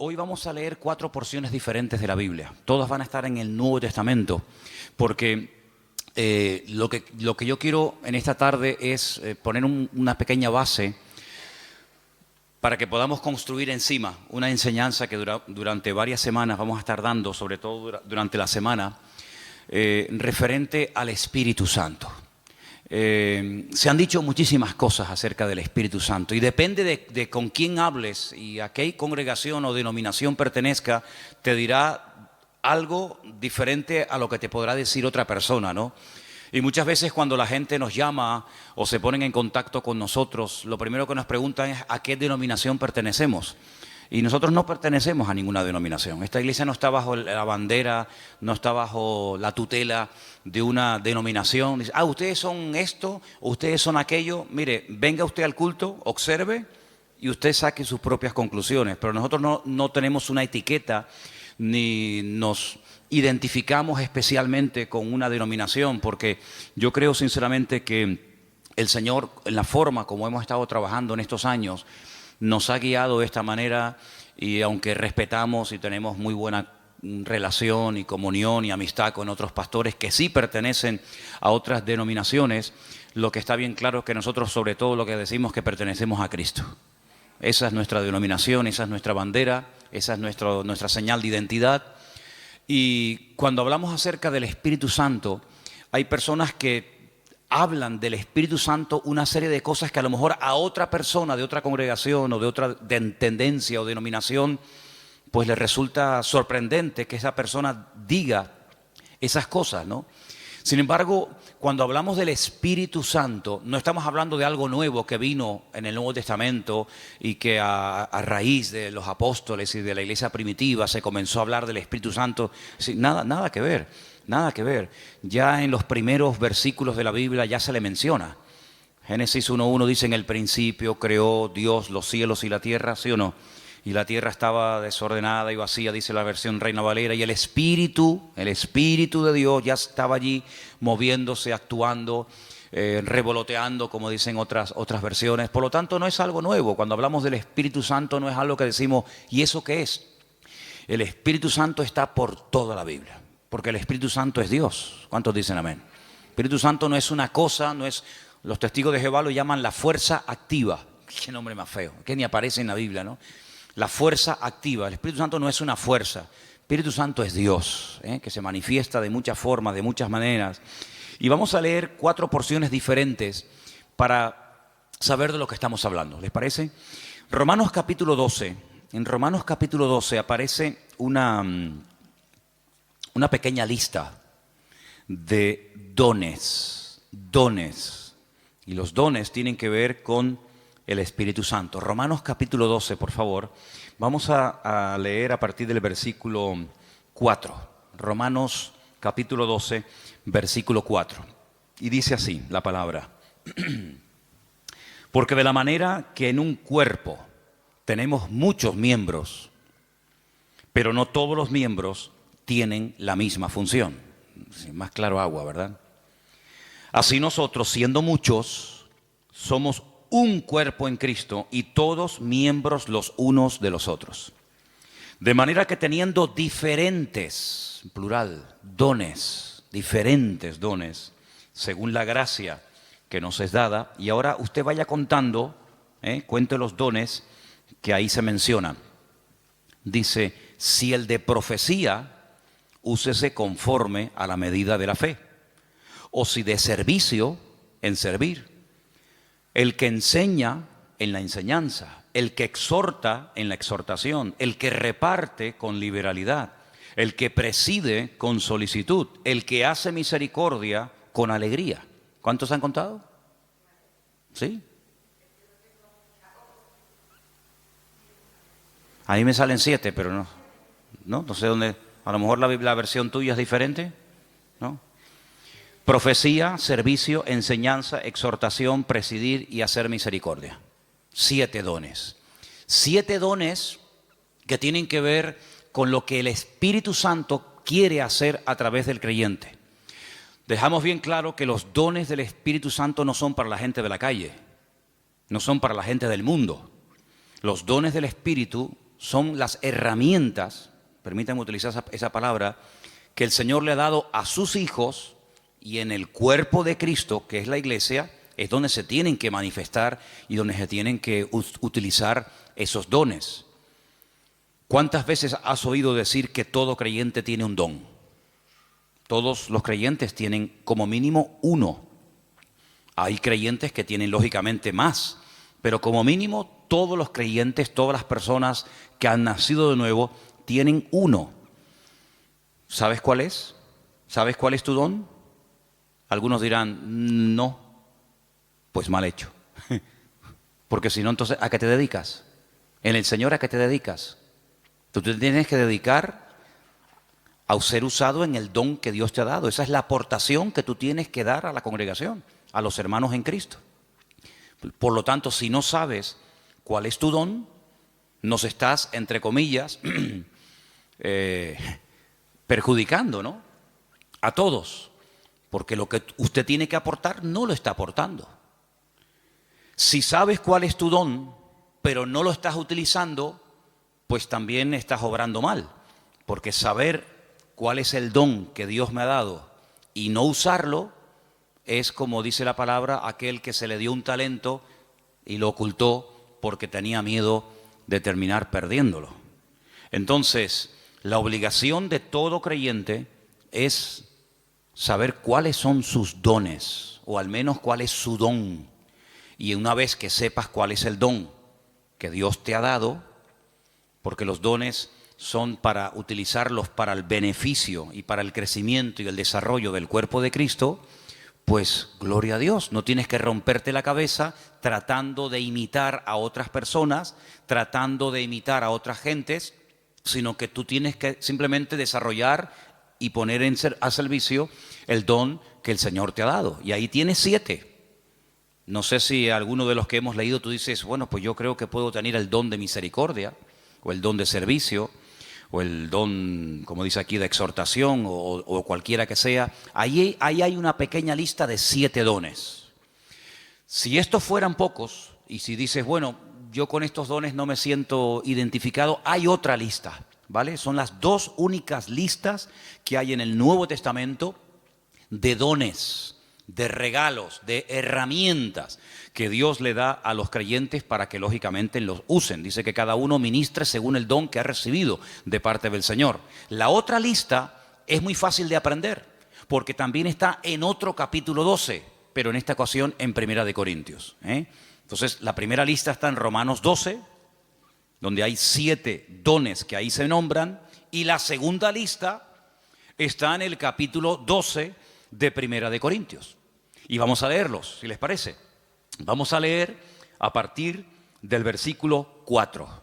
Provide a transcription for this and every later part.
Hoy vamos a leer 4 porciones diferentes de la Biblia. Todas van a estar en el Nuevo Testamento, porque lo que yo quiero en esta tarde es poner una pequeña base para que podamos construir encima una enseñanza que durante varias semanas vamos a estar dando, sobre todo durante la semana, referente al Espíritu Santo. Se han dicho muchísimas cosas acerca del Espíritu Santo y depende de con quién hables y a qué congregación o denominación pertenezca, te dirá algo diferente a lo que te podrá decir otra persona, ¿no? Y muchas veces cuando la gente nos llama o se ponen en contacto con nosotros, lo primero que nos preguntan es a qué denominación pertenecemos. Y nosotros no pertenecemos a ninguna denominación. Esta iglesia no está bajo la bandera, no está bajo la tutela de una denominación. Dice, ustedes son esto, ustedes son aquello. Mire, venga usted al culto, observe y usted saque sus propias conclusiones. Pero nosotros no tenemos una etiqueta ni nos identificamos especialmente con una denominación, porque yo creo sinceramente que el Señor, en la forma como hemos estado trabajando en estos años, nos ha guiado de esta manera, y aunque respetamos y tenemos muy buena relación y comunión y amistad con otros pastores que sí pertenecen a otras denominaciones, lo que está bien claro es que nosotros sobre todo lo que decimos es que pertenecemos a Cristo. Esa es nuestra denominación, esa es nuestra bandera, esa es nuestra señal de identidad. Y cuando hablamos acerca del Espíritu Santo, hay personas que hablan del Espíritu Santo una serie de cosas que a lo mejor a otra persona de otra congregación o de otra tendencia o denominación, pues le resulta sorprendente que esa persona diga esas cosas, ¿no? Sin embargo, cuando hablamos del Espíritu Santo, no estamos hablando de algo nuevo que vino en el Nuevo Testamento y que a raíz de los apóstoles y de la iglesia primitiva se comenzó a hablar del Espíritu Santo. Sí, nada que ver, nada que ver. Ya en los primeros versículos de la Biblia ya se le menciona. Génesis 1:1 dice: en el principio creó Dios los cielos y la tierra, ¿sí o no? Y la tierra estaba desordenada y vacía, dice la versión Reina Valera, y el Espíritu de Dios ya estaba allí moviéndose, actuando, revoloteando, como dicen otras versiones. Por lo tanto, no es algo nuevo. Cuando hablamos del Espíritu Santo no es algo que decimos, ¿y eso qué es? El Espíritu Santo está por toda la Biblia, porque el Espíritu Santo es Dios. ¿Cuántos dicen amén? El Espíritu Santo no es una cosa, no es... Los testigos de Jehová lo llaman la fuerza activa. Qué nombre más feo, que ni aparece en la Biblia, ¿no? La fuerza activa. El Espíritu Santo no es una fuerza. El Espíritu Santo es Dios, que se manifiesta de muchas formas, de muchas maneras. Y vamos a leer 4 porciones diferentes para saber de lo que estamos hablando. ¿Les parece? Romanos capítulo 12. En Romanos capítulo 12 aparece una pequeña lista de dones. Y los dones tienen que ver con el Espíritu Santo. Romanos capítulo 12, por favor. Vamos a leer a partir del versículo 4. Romanos capítulo 12, versículo 4. Y dice así la palabra. Porque de la manera que en un cuerpo tenemos muchos miembros, pero no todos los miembros tienen la misma función. Más claro agua, ¿verdad? Así nosotros, siendo muchos, somos un cuerpo en Cristo y todos miembros los unos de los otros. De manera que teniendo diferentes, plural, dones, diferentes dones, según la gracia que nos es dada. Y ahora usted vaya contando, cuente los dones que ahí se mencionan. Dice, si el de profecía, úsese conforme a la medida de la fe. O si de servicio, en servir. El que enseña, en la enseñanza. El que exhorta, en la exhortación. El que reparte, con liberalidad. El que preside, con solicitud. El que hace misericordia, con alegría. ¿Cuántos han contado? ¿Sí? A mí me salen 7, pero no sé dónde. A lo mejor la versión tuya es diferente, ¿no? Profecía, servicio, enseñanza, exhortación, presidir y hacer misericordia. 7 dones. 7 dones que tienen que ver con lo que el Espíritu Santo quiere hacer a través del creyente. Dejamos bien claro que los dones del Espíritu Santo no son para la gente de la calle, no son para la gente del mundo. Los dones del Espíritu son las herramientas, permítanme utilizar esa palabra, que el Señor le ha dado a sus hijos, y en el cuerpo de Cristo, que es la iglesia, es donde se tienen que manifestar y donde se tienen que utilizar esos dones. ¿Cuántas veces has oído decir que todo creyente tiene un don? Todos los creyentes tienen como mínimo uno. Hay creyentes que tienen lógicamente más, pero como mínimo todos los creyentes, todas las personas que han nacido de nuevo, tienen uno. ¿Sabes cuál es? ¿Sabes cuál es tu don? Algunos dirán, no, pues mal hecho. Porque si no, entonces, ¿a qué te dedicas? En el Señor, ¿a qué te dedicas? Tú te tienes que dedicar a ser usado en el don que Dios te ha dado. Esa es la aportación que tú tienes que dar a la congregación, a los hermanos en Cristo. Por lo tanto, si no sabes cuál es tu don, nos estás, entre comillas, perjudicando, ¿no? A todos. Porque lo que usted tiene que aportar no lo está aportando. Si sabes cuál es tu don, pero no lo estás utilizando, pues también estás obrando mal. Porque saber cuál es el don que Dios me ha dado y no usarlo, es como dice la palabra, aquel que se le dio un talento y lo ocultó porque tenía miedo de terminar perdiéndolo. Entonces, la obligación de todo creyente es saber cuáles son sus dones, o al menos cuál es su don. Y una vez que sepas cuál es el don que Dios te ha dado, porque los dones son para utilizarlos para el beneficio y para el crecimiento y el desarrollo del cuerpo de Cristo, pues gloria a Dios, no tienes que romperte la cabeza tratando de imitar a otras personas, tratando de imitar a otras gentes, sino que tú tienes que simplemente desarrollar y poner a servicio el don que el Señor te ha dado. Y ahí tienes 7. No sé si alguno de los que hemos leído tú dices, bueno, pues yo creo que puedo tener el don de misericordia, o el don de servicio, o el don, como dice aquí, de exhortación, o cualquiera que sea. Ahí hay una pequeña lista de 7 dones. Si estos fueran pocos, y si dices, bueno, yo con estos dones no me siento identificado, hay otra lista, ¿vale? Son las 2 únicas listas que hay en el Nuevo Testamento de dones, de regalos, de herramientas que Dios le da a los creyentes para que lógicamente los usen. Dice que cada uno ministre según el don que ha recibido de parte del Señor. La otra lista es muy fácil de aprender, porque también está en otro capítulo 12, pero en esta ocasión en Primera de Corintios. Entonces, la primera lista está en Romanos 12, donde hay 7 dones que ahí se nombran, y la segunda lista está en el capítulo 12 de Primera de Corintios. Y vamos a leerlos, si les parece. Vamos a leer a partir del versículo 4.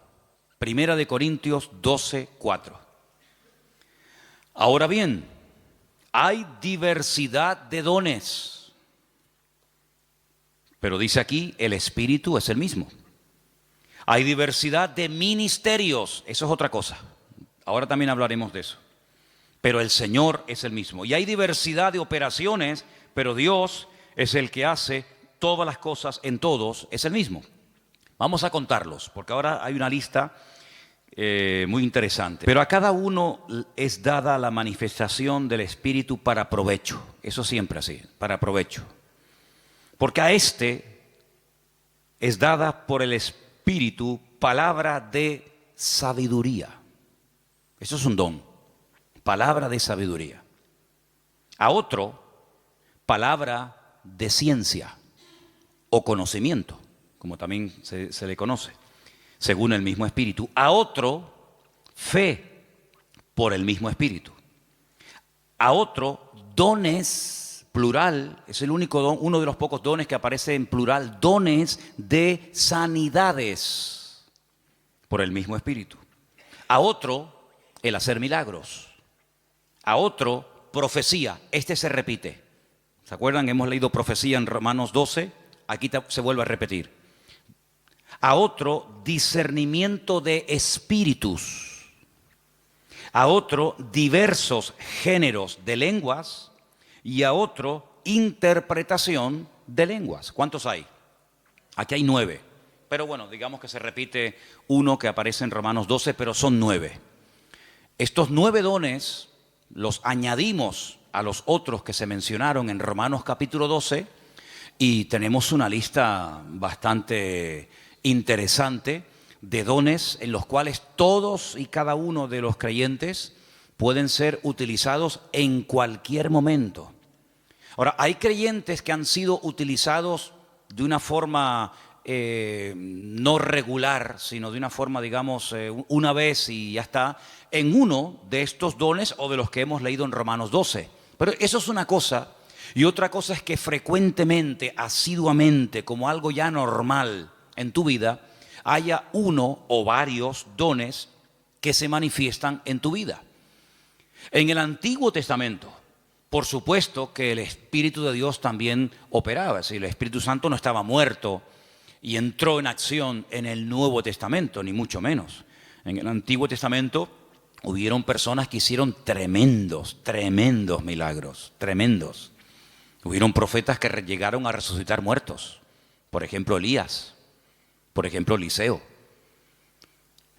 Primera de Corintios 12, 4. Ahora bien, hay diversidad de dones, pero dice aquí, el Espíritu es el mismo. Hay diversidad de ministerios, eso es otra cosa. Ahora también hablaremos de eso. Pero el Señor es el mismo. Y hay diversidad de operaciones, pero Dios es el que hace todas las cosas en todos, es el mismo. Vamos a contarlos, porque ahora hay una lista muy interesante. Pero a cada uno es dada la manifestación del Espíritu para provecho. Eso siempre así, para provecho. Porque a este es dada por el Espíritu palabra de sabiduría. Eso es un don. Palabra de sabiduría. A otro, palabra de ciencia o conocimiento, como también se le conoce, según el mismo Espíritu. A otro, fe por el mismo Espíritu. A otro, dones, plural, es el único don, uno de los pocos dones que aparece en plural, dones de sanidades por el mismo Espíritu. A otro, el hacer milagros. A otro, profecía. Este se repite. ¿Se acuerdan? Hemos leído profecía en Romanos 12. Aquí se vuelve a repetir. A otro, discernimiento de espíritus. A otro, diversos géneros de lenguas. Y a otro, interpretación de lenguas. ¿Cuántos hay? Aquí hay 9. Pero bueno, digamos que se repite uno que aparece en Romanos 12, pero son 9. Estos 9 dones los añadimos a los otros que se mencionaron en Romanos capítulo 12 y tenemos una lista bastante interesante de dones en los cuales todos y cada uno de los creyentes pueden ser utilizados en cualquier momento. Ahora, hay creyentes que han sido utilizados de una forma no regular, sino de una forma, digamos, una vez y ya está, en uno de estos dones o de los que hemos leído en Romanos 12. Pero eso es una cosa, y otra cosa es que frecuentemente, asiduamente, como algo ya normal en tu vida, haya uno o varios dones que se manifiestan en tu vida. En el Antiguo Testamento, por supuesto que el Espíritu de Dios también operaba, es decir, el Espíritu Santo no estaba muerto y entró en acción en el Nuevo Testamento, ni mucho menos. En el Antiguo Testamento hubieron personas que hicieron tremendos milagros, tremendos. Hubieron profetas que llegaron a resucitar muertos, por ejemplo Elías, por ejemplo Eliseo.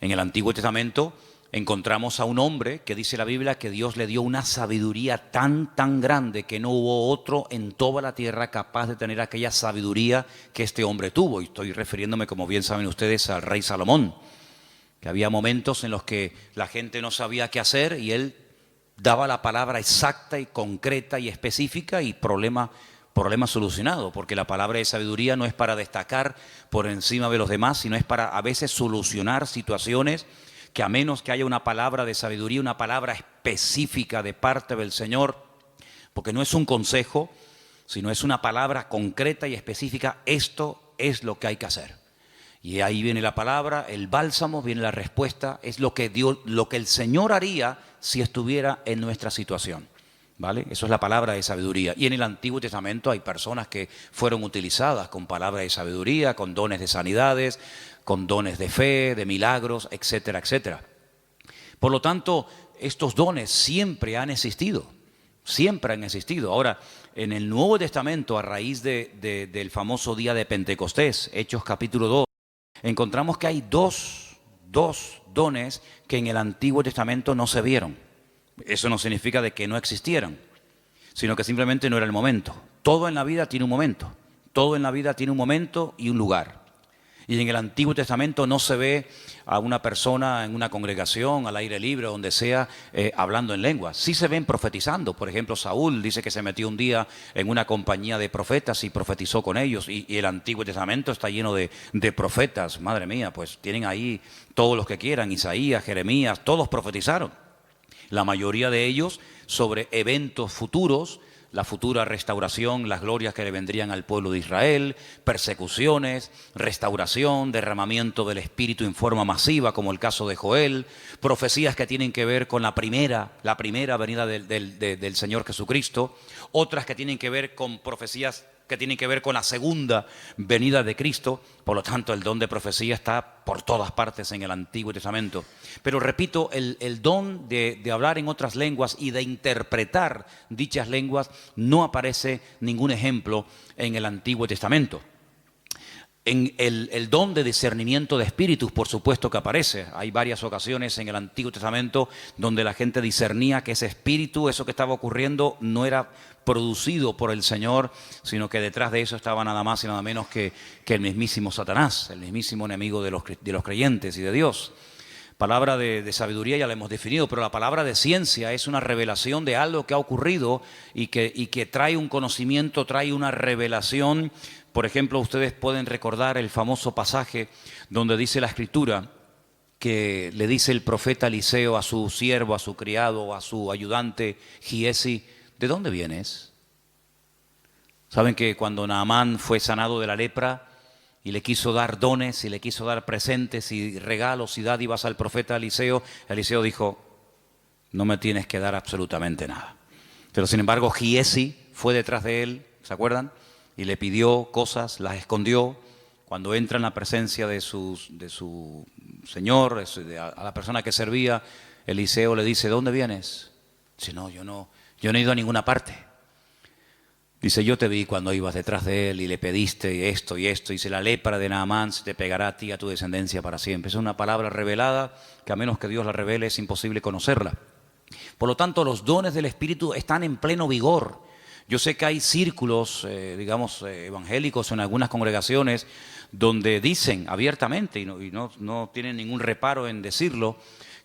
En el Antiguo Testamento encontramos a un hombre que dice la Biblia que Dios le dio una sabiduría tan grande que no hubo otro en toda la tierra capaz de tener aquella sabiduría que este hombre tuvo. Y estoy refiriéndome, como bien saben ustedes, al rey Salomón, que había momentos en los que la gente no sabía qué hacer y él daba la palabra exacta y concreta y específica y problema solucionado, porque la palabra de sabiduría no es para destacar por encima de los demás, sino es para a veces solucionar situaciones que a menos que haya una palabra de sabiduría, una palabra específica de parte del Señor, porque no es un consejo, sino es una palabra concreta y específica, esto es lo que hay que hacer. Y ahí viene la palabra, el bálsamo, viene la respuesta, es lo que el Señor haría si estuviera en nuestra situación. ¿Vale? Eso es la palabra de sabiduría. Y en el Antiguo Testamento hay personas que fueron utilizadas con palabra de sabiduría, con dones de sanidades, con dones de fe, de milagros, etcétera, etcétera. Por lo tanto, estos dones siempre han existido, siempre han existido. Ahora, en el Nuevo Testamento, a raíz del famoso día de Pentecostés, Hechos capítulo 2, encontramos que hay dos dones que en el Antiguo Testamento no se vieron. Eso no significa de que no existieran, sino que simplemente no era el momento. Todo en la vida tiene un momento. Todo en la vida tiene un momento y un lugar. Y en el Antiguo Testamento no se ve a una persona en una congregación, al aire libre, donde sea, hablando en lenguas. Sí se ven profetizando. Por ejemplo, Saúl dice que se metió un día en una compañía de profetas y profetizó con ellos. Y el Antiguo Testamento está lleno de profetas. Madre mía, pues tienen ahí todos los que quieran. Isaías, Jeremías, todos profetizaron. La mayoría de ellos sobre eventos futuros, la futura restauración, las glorias que le vendrían al pueblo de Israel, persecuciones, restauración, derramamiento del Espíritu en forma masiva, como el caso de Joel, profecías que tienen que ver con la primera venida del Señor Jesucristo, otras que tienen que ver con profecías que tienen que ver con la segunda venida de Cristo. Por lo tanto, el don de profecía está por todas partes en el Antiguo Testamento. Pero repito, el don de hablar en otras lenguas y de interpretar dichas lenguas no aparece ningún ejemplo en el Antiguo Testamento. En el don de discernimiento de espíritus, por supuesto que aparece. Hay varias ocasiones en el Antiguo Testamento donde la gente discernía que ese espíritu, eso que estaba ocurriendo, no era producido por el Señor, sino que detrás de eso estaba nada más y nada menos que el mismísimo Satanás, el mismísimo enemigo de los creyentes y de Dios. Palabra de sabiduría ya la hemos definido, pero la palabra de ciencia es una revelación de algo que ha ocurrido y que trae un conocimiento, trae una revelación. Por ejemplo, ustedes pueden recordar el famoso pasaje donde dice la Escritura que le dice el profeta Eliseo a su siervo, a su criado, a su ayudante Giesi: ¿de dónde vienes? Saben que cuando Naamán fue sanado de la lepra y le quiso dar dones y le quiso dar presentes y regalos y dádivas al profeta Eliseo, Eliseo dijo: no me tienes que dar absolutamente nada. Pero sin embargo Giesi fue detrás de él, ¿se acuerdan? Y le pidió cosas, las escondió. Cuando entra en la presencia de su señor, a la persona que servía, Eliseo le dice: ¿de dónde vienes? Dice: no, yo no he ido a ninguna parte. Dice, yo te vi cuando ibas detrás de él y le pediste esto y esto. Dice, la lepra de Naamán se te pegará a ti y a tu descendencia para siempre. Es una palabra revelada que a menos que Dios la revele es imposible conocerla. Por lo tanto, los dones del Espíritu están en pleno vigor. Yo sé que hay círculos, evangélicos en algunas congregaciones donde dicen abiertamente, y no tienen ningún reparo en decirlo,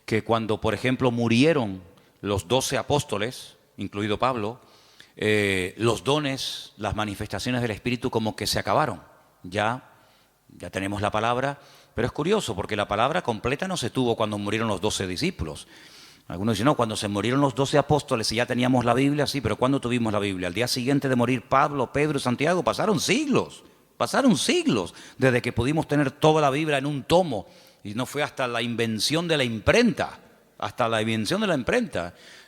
que cuando, por ejemplo, murieron los 12 apóstoles, incluido Pablo, los dones, las manifestaciones del Espíritu como que se acabaron. Ya tenemos la palabra, pero es curioso porque la palabra completa no se tuvo cuando murieron los 12 discípulos. Algunos dicen, no, cuando se murieron los 12 apóstoles y ya teníamos la Biblia, sí, pero ¿cuándo tuvimos la Biblia? Al día siguiente de morir Pablo, Pedro y Santiago, pasaron siglos desde que pudimos tener toda la Biblia en un tomo. Y no fue hasta la invención de la imprenta,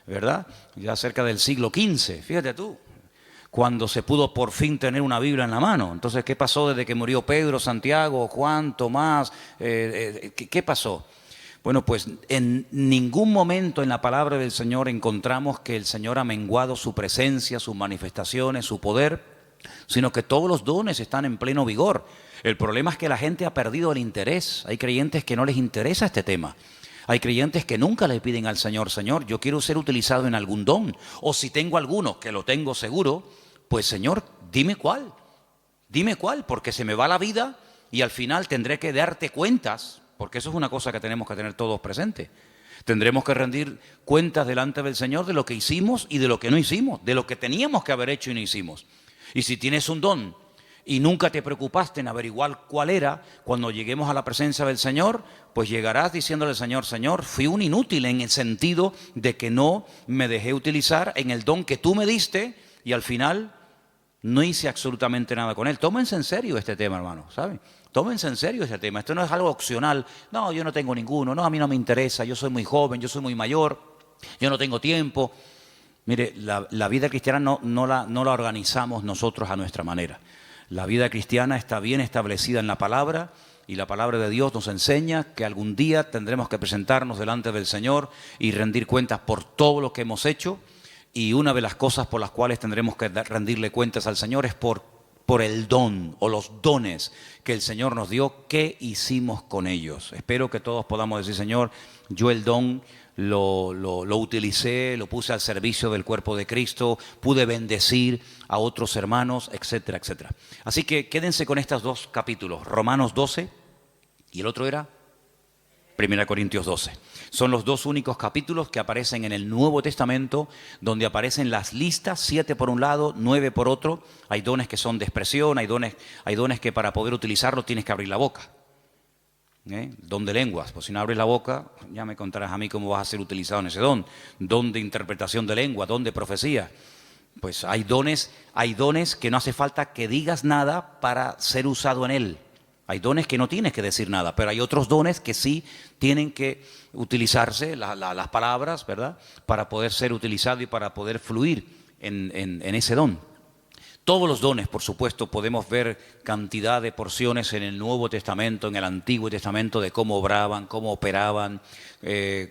¿verdad? Ya cerca del siglo XV, fíjate tú, cuando se pudo por fin tener una Biblia en la mano. Entonces, ¿qué pasó desde que murió Pedro, Santiago, Juan, Tomás? ¿Qué pasó? Bueno, pues en ningún momento en la palabra del Señor encontramos que el Señor ha menguado su presencia, sus manifestaciones, su poder, sino que todos los dones están en pleno vigor. El problema es que la gente ha perdido el interés. Hay creyentes que no les interesa este tema. Hay creyentes que nunca le piden al Señor, Señor, yo quiero ser utilizado en algún don. O si tengo alguno, que lo tengo seguro, pues Señor, dime cuál, porque se me va la vida y al final tendré que darte cuentas. Porque eso es una cosa que tenemos que tener todos presentes. Tendremos que rendir cuentas delante del Señor de lo que hicimos y de lo que no hicimos, de lo que teníamos que haber hecho y no hicimos. Y si tienes un don y nunca te preocupaste en averiguar cuál era, cuando lleguemos a la presencia del Señor, pues llegarás diciéndole al Señor, Señor, fui un inútil en el sentido de que no me dejé utilizar en el don que tú me diste y al final no hice absolutamente nada con él. Tómense en serio este tema, hermano, ¿saben? Tómense en serio este tema. Esto no es algo opcional. No, yo no tengo ninguno. No, a mí no me interesa. Yo soy muy joven, yo soy muy mayor. Yo no tengo tiempo. Mire, la vida cristiana no la organizamos nosotros a nuestra manera. La vida cristiana está bien establecida en la palabra y la palabra de Dios nos enseña que algún día tendremos que presentarnos delante del Señor y rendir cuentas por todo lo que hemos hecho. Y una de las cosas por las cuales tendremos que rendirle cuentas al Señor es por el don o los dones que el Señor nos dio, ¿qué hicimos con ellos? Espero que todos podamos decir, Señor, yo el don lo utilicé, lo puse al servicio del cuerpo de Cristo, pude bendecir a otros hermanos, etcétera, etcétera. Así que quédense con estos dos capítulos, Romanos 12 y el otro era 1 Corintios 12. Son los dos únicos capítulos que aparecen en el Nuevo Testamento, donde aparecen las listas, 7 por un lado, 9 por otro. Hay dones que son de expresión, hay dones que para poder utilizarlos tienes que abrir la boca. Don de lenguas, pues si no abres la boca, ya me contarás a mí cómo vas a ser utilizado en ese don. Don de interpretación de lengua, don de profecía. Pues hay dones que no hace falta que digas nada para ser usado en él. Hay dones que no tienes que decir nada, pero hay otros dones que sí tienen que utilizarse, las palabras, ¿verdad? Para poder ser utilizado y para poder fluir en ese don. Todos los dones, por supuesto, podemos ver cantidad de porciones en el Nuevo Testamento, en el Antiguo Testamento, de cómo obraban, cómo operaban,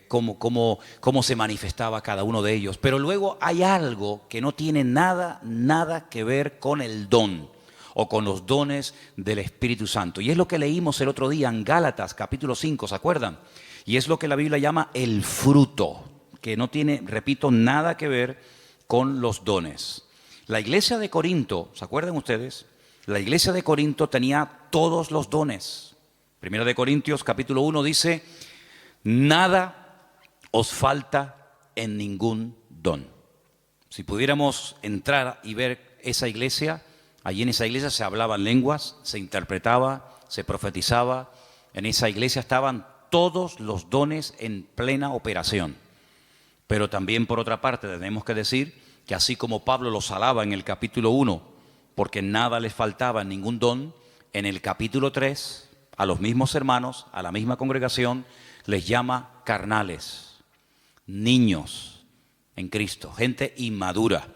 cómo se manifestaba cada uno de ellos. Pero luego hay algo que no tiene nada que ver con el don o con los dones del Espíritu Santo. Y es lo que leímos el otro día en Gálatas, capítulo 5, ¿se acuerdan? Y es lo que la Biblia llama el fruto, que no tiene, repito, nada que ver con los dones. La iglesia de Corinto, ¿se acuerdan ustedes? La iglesia de Corinto tenía todos los dones. Primera de Corintios, capítulo 1, dice, nada os falta en ningún don. Si pudiéramos entrar y ver esa iglesia, allí en esa iglesia se hablaban lenguas, se interpretaba, se profetizaba. En esa iglesia estaban todos los dones en plena operación. Pero también, por otra parte, tenemos que decir que así como Pablo los alaba en el capítulo 1, porque nada les faltaba en ningún don, en el capítulo 3, a los mismos hermanos, a la misma congregación, les llama carnales, niños en Cristo, gente inmadura,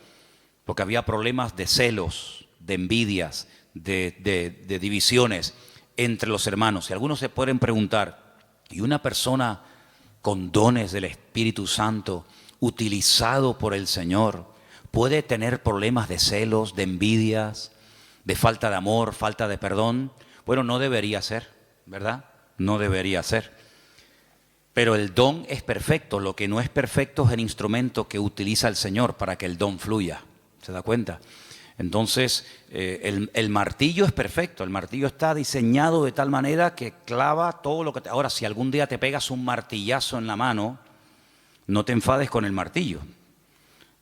porque había problemas de celos, de envidias, de divisiones entre los hermanos. Y algunos se pueden preguntar, ¿y una persona con dones del Espíritu Santo, utilizado por el Señor, puede tener problemas de celos, de envidias, de falta de amor, falta de perdón. Bueno, no debería ser, ¿verdad? No debería ser. Pero el don es perfecto. Lo que no es perfecto es el instrumento que utiliza el Señor para que el don fluya. ¿Se da cuenta? Entonces, el martillo es perfecto. El martillo está diseñado de tal manera que clava todo lo que te... Ahora, si algún día te pegas un martillazo en la mano, no te enfades con el martillo.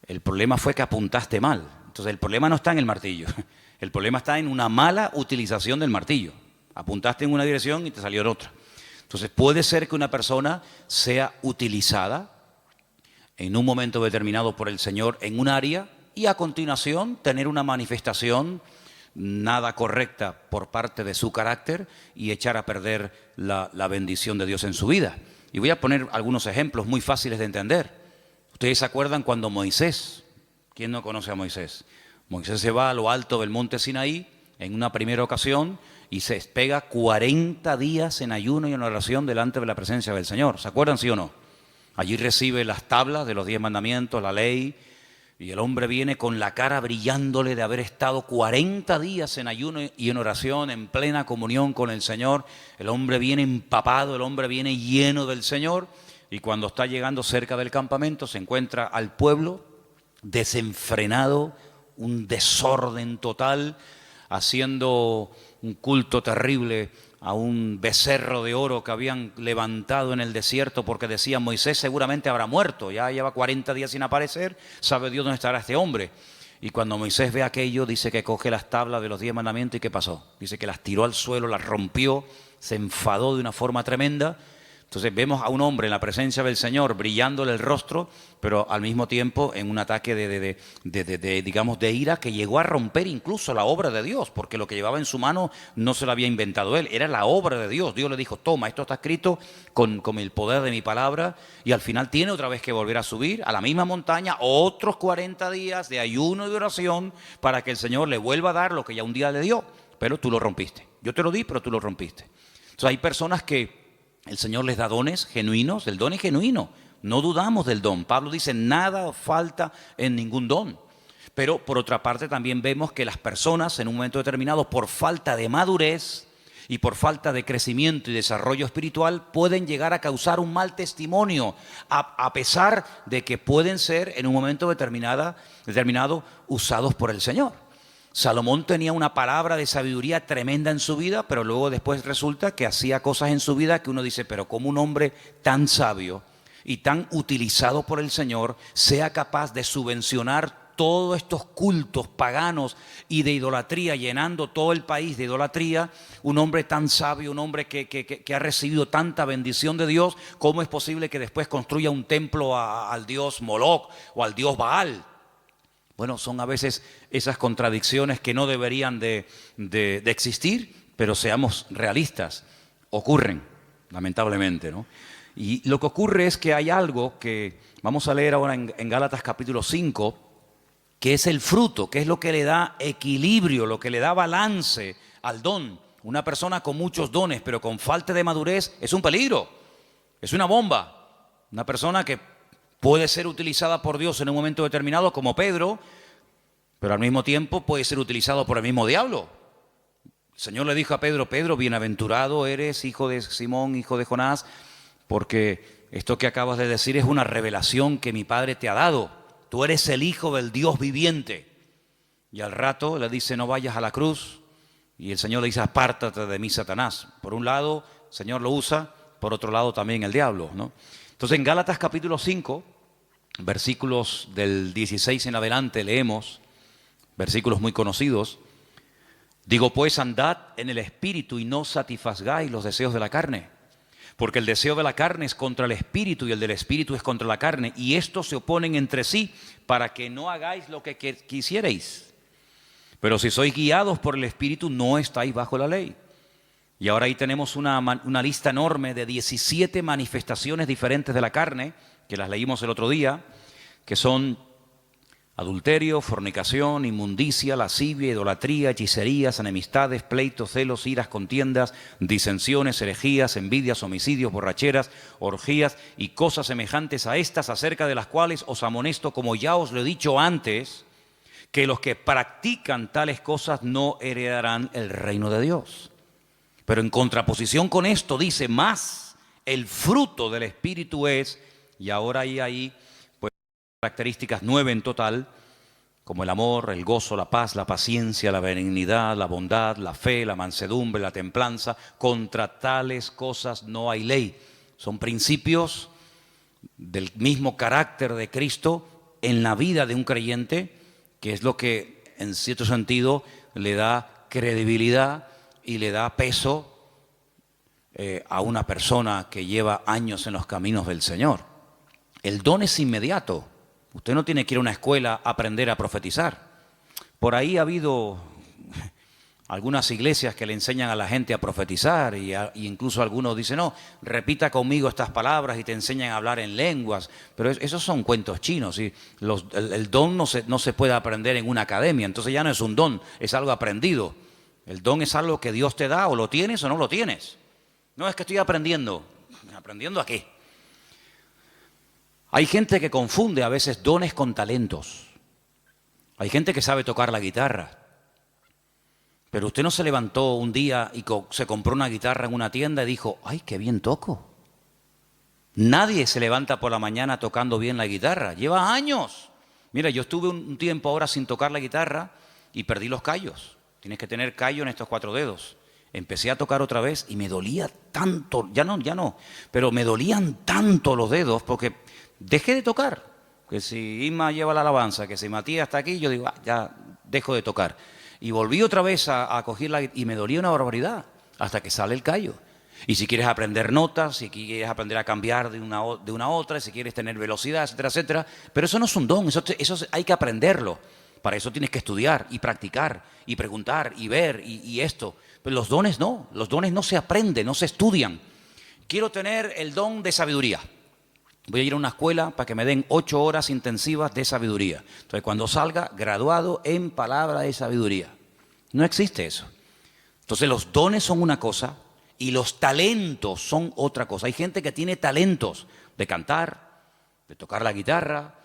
El problema fue que apuntaste mal. Entonces, el problema no está en el martillo. El problema está en una mala utilización del martillo. Apuntaste en una dirección y te salió en otra. Entonces, puede ser que una persona sea utilizada en un momento determinado por el Señor en un área y a continuación tener una manifestación nada correcta por parte de su carácter y echar a perder la bendición de Dios en su vida. Y voy a poner algunos ejemplos muy fáciles de entender. Ustedes se acuerdan cuando Moisés, ¿quién no conoce a Moisés? Moisés se va a lo alto del monte Sinaí en una primera ocasión y se pega 40 días en ayuno y en oración delante de la presencia del Señor. ¿Se acuerdan, sí o no? Allí recibe las tablas de los 10 mandamientos, la ley, y el hombre viene con la cara brillándole de haber estado 40 días en ayuno y en oración, en plena comunión con el Señor. El hombre viene empapado, el hombre viene lleno del Señor, y cuando está llegando cerca del campamento se encuentra al pueblo desenfrenado, un desorden total, haciendo un culto terrible a un becerro de oro que habían levantado en el desierto porque decían Moisés seguramente habrá muerto, ya lleva 40 días sin aparecer, sabe Dios dónde estará este hombre. Y cuando Moisés ve aquello, dice que coge las tablas de los 10 mandamientos y ¿qué pasó? Dice que las tiró al suelo, las rompió, se enfadó de una forma tremenda. Entonces vemos a un hombre en la presencia del Señor brillándole el rostro, pero al mismo tiempo en un ataque digamos, de ira que llegó a romper incluso la obra de Dios, porque lo que llevaba en su mano no se lo había inventado él, era la obra de Dios. Dios le dijo, toma, esto está escrito con el poder de mi palabra, y al final tiene otra vez que volver a subir a la misma montaña, otros 40 días de ayuno y de oración para que el Señor le vuelva a dar lo que ya un día le dio, pero tú lo rompiste. Yo te lo di, pero tú lo rompiste. Entonces hay personas que el Señor les da dones genuinos, el don es genuino, no dudamos del don. Pablo dice, nada falta en ningún don. Pero por otra parte también vemos que las personas en un momento determinado, por falta de madurez y por falta de crecimiento y desarrollo espiritual, pueden llegar a causar un mal testimonio, a pesar de que pueden ser en un momento determinado usados por el Señor. Salomón tenía una palabra de sabiduría tremenda en su vida, pero luego después resulta que hacía cosas en su vida que uno dice, pero ¿cómo un hombre tan sabio y tan utilizado por el Señor sea capaz de subvencionar todos estos cultos paganos y de idolatría, llenando todo el país de idolatría? Un hombre tan sabio, un hombre que ha recibido tanta bendición de Dios, ¿cómo es posible que después construya un templo al dios Moloch o al dios Baal? Bueno, son a veces esas contradicciones que no deberían de existir, pero seamos realistas, ocurren, lamentablemente, ¿no? Y lo que ocurre es que hay algo que vamos a leer ahora en Gálatas capítulo 5, que es el fruto, que es lo que le da equilibrio, lo que le da balance al don. Una persona con muchos dones, pero con falta de madurez, es un peligro, es una bomba. Una persona que puede ser utilizada por Dios en un momento determinado, como Pedro, pero al mismo tiempo puede ser utilizado por el mismo diablo. El Señor le dijo a Pedro, Pedro, bienaventurado eres, hijo de Simón, hijo de Jonás, porque esto que acabas de decir es una revelación que mi Padre te ha dado. Tú eres el Hijo del Dios viviente. Y al rato le dice, no vayas a la cruz. Y el Señor le dice, apártate de mí, Satanás. Por un lado, el Señor lo usa, por otro lado también el diablo, ¿no? Entonces en Gálatas capítulo 5, versículos del 16 en adelante leemos, versículos muy conocidos. Digo pues, andad en el Espíritu y no satisfagáis los deseos de la carne. Porque el deseo de la carne es contra el Espíritu y el del Espíritu es contra la carne. Y estos se oponen entre sí para que no hagáis lo que quisierais. Pero si sois guiados por el Espíritu, no estáis bajo la ley. Y ahora ahí tenemos una lista enorme de 17 manifestaciones diferentes de la carne, que las leímos el otro día, que son adulterio, fornicación, inmundicia, lascivia, idolatría, hechicerías, enemistades, pleitos, celos, iras, contiendas, disensiones, herejías, envidias, homicidios, borracheras, orgías y cosas semejantes a estas, acerca de las cuales os amonesto, como ya os lo he dicho antes, que los que practican tales cosas no heredarán el reino de Dios. Pero en contraposición con esto dice, más el fruto del Espíritu es, y ahora hay ahí pues características 9 en total, como el amor, el gozo, la paz, la paciencia, la benignidad, la bondad, la fe, la mansedumbre, la templanza. Contra tales cosas no hay ley. Son principios del mismo carácter de Cristo en la vida de un creyente, que es lo que en cierto sentido le da credibilidad y le da peso a una persona que lleva años en los caminos del Señor. El don es inmediato. Usted no tiene que ir a una escuela a aprender a profetizar. Por ahí ha habido algunas iglesias que le enseñan a la gente a profetizar y incluso algunos dicen, no, repita conmigo estas palabras y te enseñan a hablar en lenguas. Pero esos son cuentos chinos. ¿Sí? El don no se puede aprender en una academia, entonces ya no es un don, es algo aprendido. El don es algo que Dios te da, o lo tienes o no lo tienes. No es que estoy aprendiendo. ¿Aprendiendo a qué? Hay gente que confunde a veces dones con talentos. Hay gente que sabe tocar la guitarra. Pero usted no se levantó un día y se compró una guitarra en una tienda y dijo, ¡ay, qué bien toco! Nadie se levanta por la mañana tocando bien la guitarra. Lleva años. Mira, yo estuve un tiempo ahora sin tocar la guitarra y perdí los callos. Tienes que tener callo en estos 4 dedos. Empecé a tocar otra vez y me dolía tanto, ya no, pero me dolían tanto los dedos porque dejé de tocar. Que si Isma lleva la alabanza, que si Matías está aquí, yo digo, ya dejo de tocar. Y volví otra vez a cogerla y me dolía una barbaridad hasta que sale el callo. Y si quieres aprender notas, si quieres aprender a cambiar de una a otra, si quieres tener velocidad, etcétera, etcétera. Pero eso no es un don, eso hay que aprenderlo. Para eso tienes que estudiar y practicar y preguntar y ver y esto. Pero los dones no se aprenden, no se estudian. Quiero tener el don de sabiduría. Voy a ir a una escuela para que me den 8 horas intensivas de sabiduría. Entonces, cuando salga, graduado en palabra de sabiduría. No existe eso. Entonces, los dones son una cosa y los talentos son otra cosa. Hay gente que tiene talentos de cantar, de tocar la guitarra,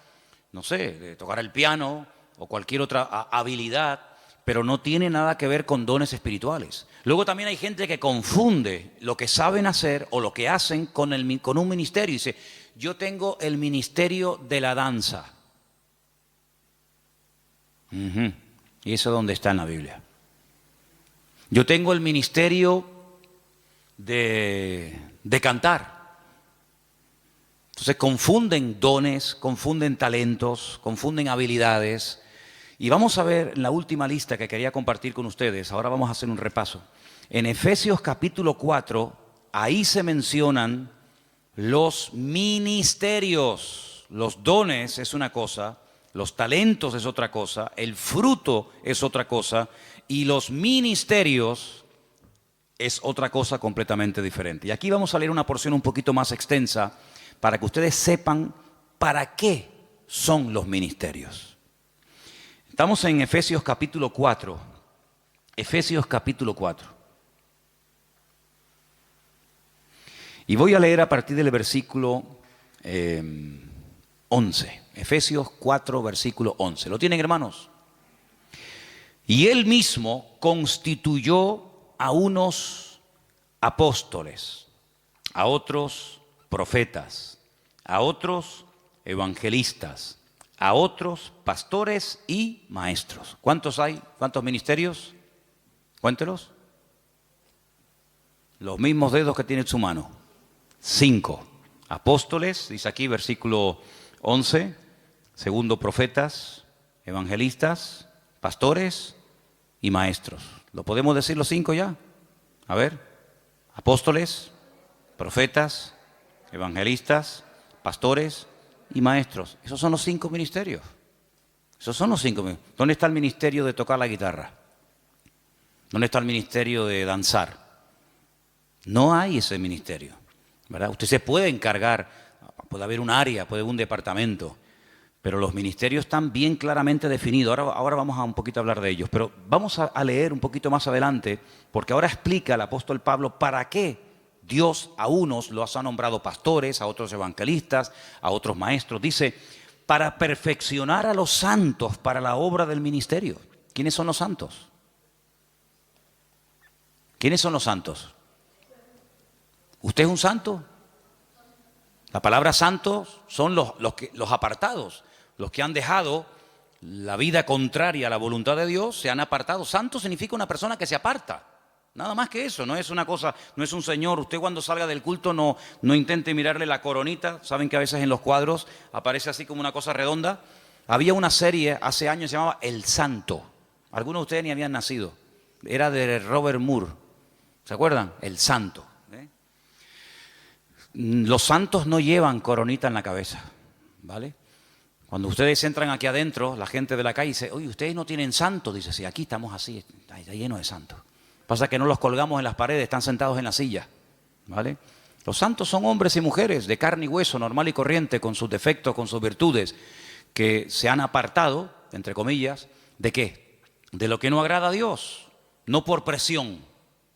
no sé, de tocar el piano o cualquier otra habilidad, pero no tiene nada que ver con dones espirituales. Luego también hay gente que confunde lo que saben hacer o lo que hacen con un ministerio. Y dice, yo tengo el ministerio de la danza. ¿Y eso dónde está en la Biblia? Yo tengo el ministerio de cantar. Entonces confunden dones, confunden talentos, confunden habilidades. Y vamos a ver en la última lista que quería compartir con ustedes, ahora vamos a hacer un repaso. En Efesios capítulo 4, ahí se mencionan los ministerios. Los dones es una cosa, los talentos es otra cosa, el fruto es otra cosa y los ministerios es otra cosa completamente diferente. Y aquí vamos a leer una porción un poquito más extensa para que ustedes sepan para qué son los ministerios. Estamos en Efesios capítulo 4. Efesios capítulo 4. Y voy a leer a partir del versículo 11. Efesios 4, versículo 11. ¿Lo tienen, hermanos? Y él mismo constituyó a unos apóstoles, a otros profetas, a otros evangelistas, a otros pastores y maestros. ¿Cuántos hay? ¿Cuántos ministerios? Cuéntelos. Los mismos dedos que tiene en su mano. 5. Apóstoles, dice aquí versículo 11. Segundo, profetas, evangelistas, pastores y maestros. ¿Lo podemos decir los 5 ya? A ver. Apóstoles, profetas, evangelistas, pastores y maestros. Esos son los 5 ministerios. Esos son los 5 ministerios. ¿Dónde está el ministerio de tocar la guitarra? ¿Dónde está el ministerio de danzar? No hay ese ministerio, ¿verdad? Usted se puede encargar, puede haber un área, puede haber un departamento, Pero los ministerios están bien claramente definidos. Ahora vamos a un poquito a hablar de ellos. Pero vamos a leer un poquito más adelante, porque ahora explica el apóstol Pablo para qué Dios a unos los ha nombrado pastores, a otros evangelistas, a otros maestros. Dice, para perfeccionar a los santos para la obra del ministerio. ¿Quiénes son los santos? ¿Quiénes son los santos? ¿Usted es un santo? La palabra santos son los apartados, los que han dejado la vida contraria a la voluntad de Dios, se han apartado. Santo significa una persona que se aparta. Nada más que eso, no es una cosa, no es un señor. Usted cuando salga del culto no intente mirarle la coronita. Saben que a veces en los cuadros aparece así como una cosa redonda. Había una serie hace años que se llamaba El Santo. Algunos de ustedes ni habían nacido. Era de Robert Moore. ¿Se acuerdan? El Santo. Los santos no llevan coronita en la cabeza, ¿vale? Cuando ustedes entran aquí adentro, la gente de la calle dice, oye, ¿ustedes no tienen santos? Dice, sí, aquí estamos así, está lleno de santos. Pasa que no los colgamos en las paredes, están sentados en la silla, ¿vale? Los santos son hombres y mujeres de carne y hueso, normal y corriente, con sus defectos, con sus virtudes, que se han apartado, entre comillas, ¿de qué? De lo que no agrada a Dios, no por presión.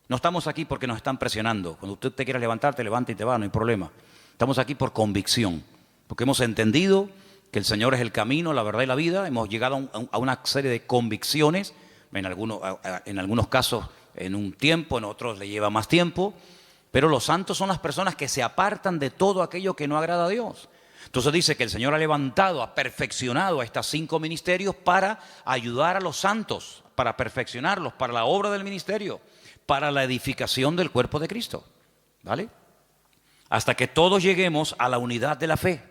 No estamos aquí porque nos están presionando. Cuando usted te quiera levantar, te levanta y te va, no hay problema. Estamos aquí por convicción, porque hemos entendido que el Señor es el camino, la verdad y la vida. Hemos llegado a una serie de convicciones, en algunos casos en un tiempo, en otros le lleva más tiempo, pero los santos son las personas que se apartan de todo aquello que no agrada a Dios. Entonces dice que el Señor ha levantado, ha perfeccionado a estos 5 ministerios para ayudar a los santos, para perfeccionarlos, para la obra del ministerio, para la edificación del cuerpo de Cristo, ¿vale? Hasta que todos lleguemos a la unidad de la fe.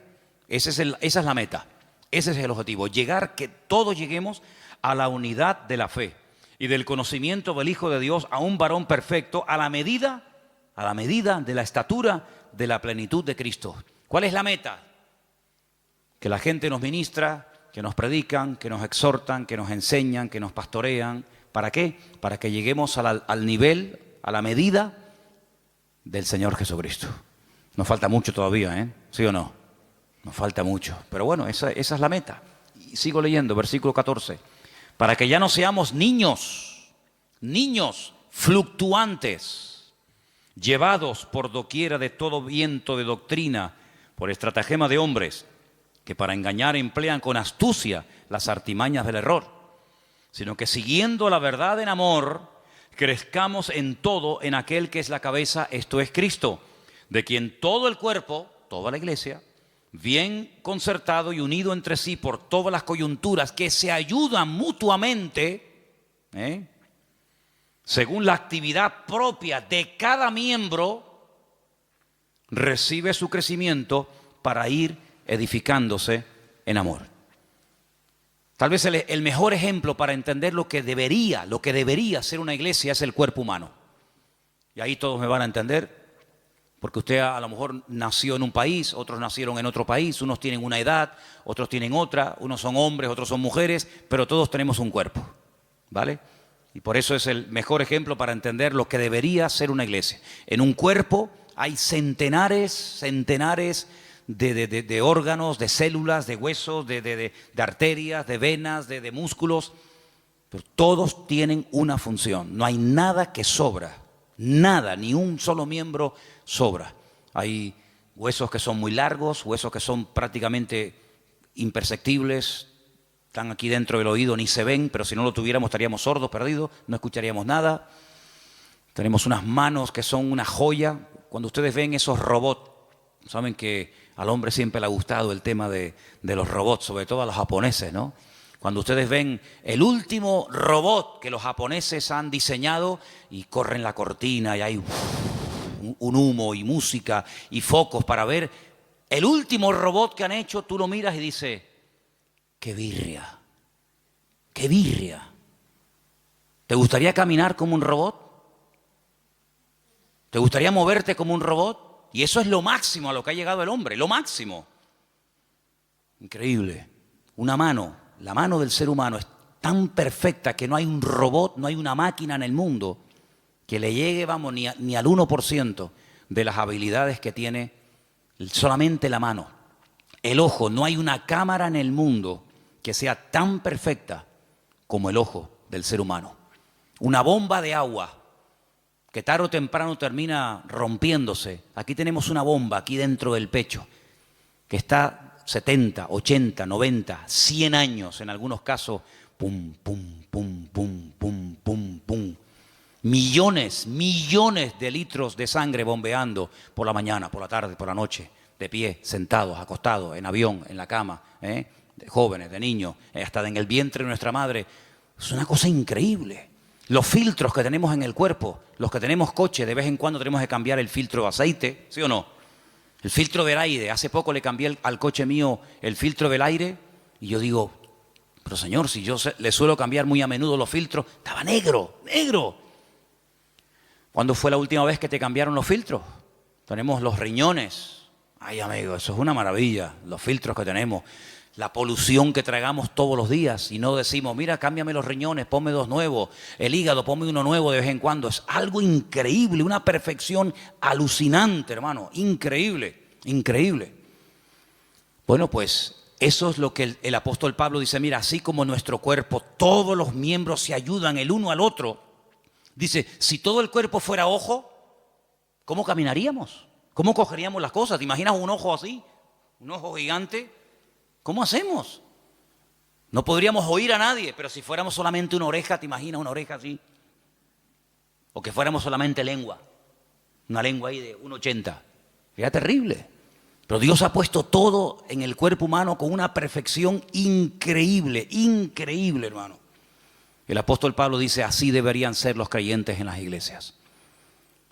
Esa es la meta, ese es el objetivo, que todos lleguemos a la unidad de la fe y del conocimiento del Hijo de Dios, a un varón perfecto, a la medida de la estatura de la plenitud de Cristo. ¿Cuál es la meta? Que la gente nos ministra, que nos predican, que nos exhortan, que nos enseñan, que nos pastorean. ¿Para qué? Para que lleguemos al nivel, a la medida del Señor Jesucristo. Nos falta mucho todavía, ¿eh? ¿Sí o no? Nos falta mucho. Pero bueno, esa es la meta. Y sigo leyendo, versículo 14. Para que ya no seamos niños fluctuantes, llevados por doquiera de todo viento de doctrina, por estratagema de hombres, que para engañar emplean con astucia las artimañas del error, sino que siguiendo la verdad en amor, crezcamos en todo en aquel que es la cabeza, esto es Cristo, de quien todo el cuerpo, toda la iglesia, bien concertado y unido entre sí por todas las coyunturas que se ayudan mutuamente, según la actividad propia de cada miembro, recibe su crecimiento para ir edificándose en amor. Tal vez el mejor ejemplo para entender lo que debería ser una iglesia es el cuerpo humano. Y ahí todos me van a entender, porque usted a lo mejor nació en un país, otros nacieron en otro país, unos tienen una edad, otros tienen otra, unos son hombres, otros son mujeres, pero todos tenemos un cuerpo, ¿vale? Y por eso es el mejor ejemplo para entender lo que debería ser una iglesia. En un cuerpo hay centenares de órganos, de células, de huesos, de arterias, de venas, de músculos, pero todos tienen una función. No hay nada que sobra, nada, ni un solo miembro sobra. Hay huesos que son muy largos, huesos que son prácticamente imperceptibles, están aquí dentro del oído, ni se ven, pero si no lo tuviéramos estaríamos sordos, perdidos, no escucharíamos nada. Tenemos unas manos que son una joya. Cuando ustedes ven esos robots, saben que al hombre siempre le ha gustado el tema de los robots, sobre todo a los japoneses, ¿no? Cuando ustedes ven el último robot que los japoneses han diseñado y corren la cortina y hay un humo y música y focos para ver el último robot que han hecho, tú lo miras y dices, ¡qué birria! ¡Qué birria! ¿Te gustaría caminar como un robot? ¿Te gustaría moverte como un robot? Y eso es lo máximo a lo que ha llegado el hombre, lo máximo. Increíble. Una mano, la mano del ser humano es tan perfecta que no hay un robot, no hay una máquina en el mundo que le llegue, vamos, ni al 1% de las habilidades que tiene solamente la mano. El ojo, no hay una cámara en el mundo que sea tan perfecta como el ojo del ser humano. Una bomba de agua que tarde o temprano termina rompiéndose. Aquí tenemos una bomba aquí dentro del pecho que está 70, 80, 90, 100 años en algunos casos. Pum, pum, pum, pum, pum, pum, pum. Millones de litros de sangre bombeando por la mañana, por la tarde, por la noche, de pie, sentados, acostados, en avión, en la cama, de jóvenes, de niños, hasta en el vientre de nuestra madre. Es una cosa increíble. Los filtros que tenemos en el cuerpo, los que tenemos coche, de vez en cuando tenemos que cambiar el filtro de aceite, ¿sí o no? El filtro del aire, hace poco le cambié al coche mío el filtro del aire y yo digo, pero señor, si yo le suelo cambiar muy a menudo los filtros, estaba negro, negro. ¿Cuándo fue la última vez que te cambiaron los filtros? Tenemos los riñones. Ay, amigo, eso es una maravilla, los filtros que tenemos. La polución que tragamos todos los días y no decimos, mira, cámbiame los riñones, ponme dos nuevos, el hígado, ponme uno nuevo de vez en cuando. Es algo increíble, una perfección alucinante, hermano, increíble, increíble. Bueno, pues eso es lo que el apóstol Pablo dice, mira, así como nuestro cuerpo, todos los miembros se ayudan el uno al otro. Dice, si todo el cuerpo fuera ojo, ¿cómo caminaríamos? ¿Cómo cogeríamos las cosas? ¿Te imaginas un ojo así? Un ojo gigante. ¿Cómo hacemos? No podríamos oír a nadie, pero si fuéramos solamente una oreja, ¿te imaginas una oreja así? O que fuéramos solamente lengua, una lengua ahí de 1,80. Sería terrible. Pero Dios ha puesto todo en el cuerpo humano con una perfección increíble, increíble, hermano. El apóstol Pablo dice, así deberían ser los creyentes en las iglesias.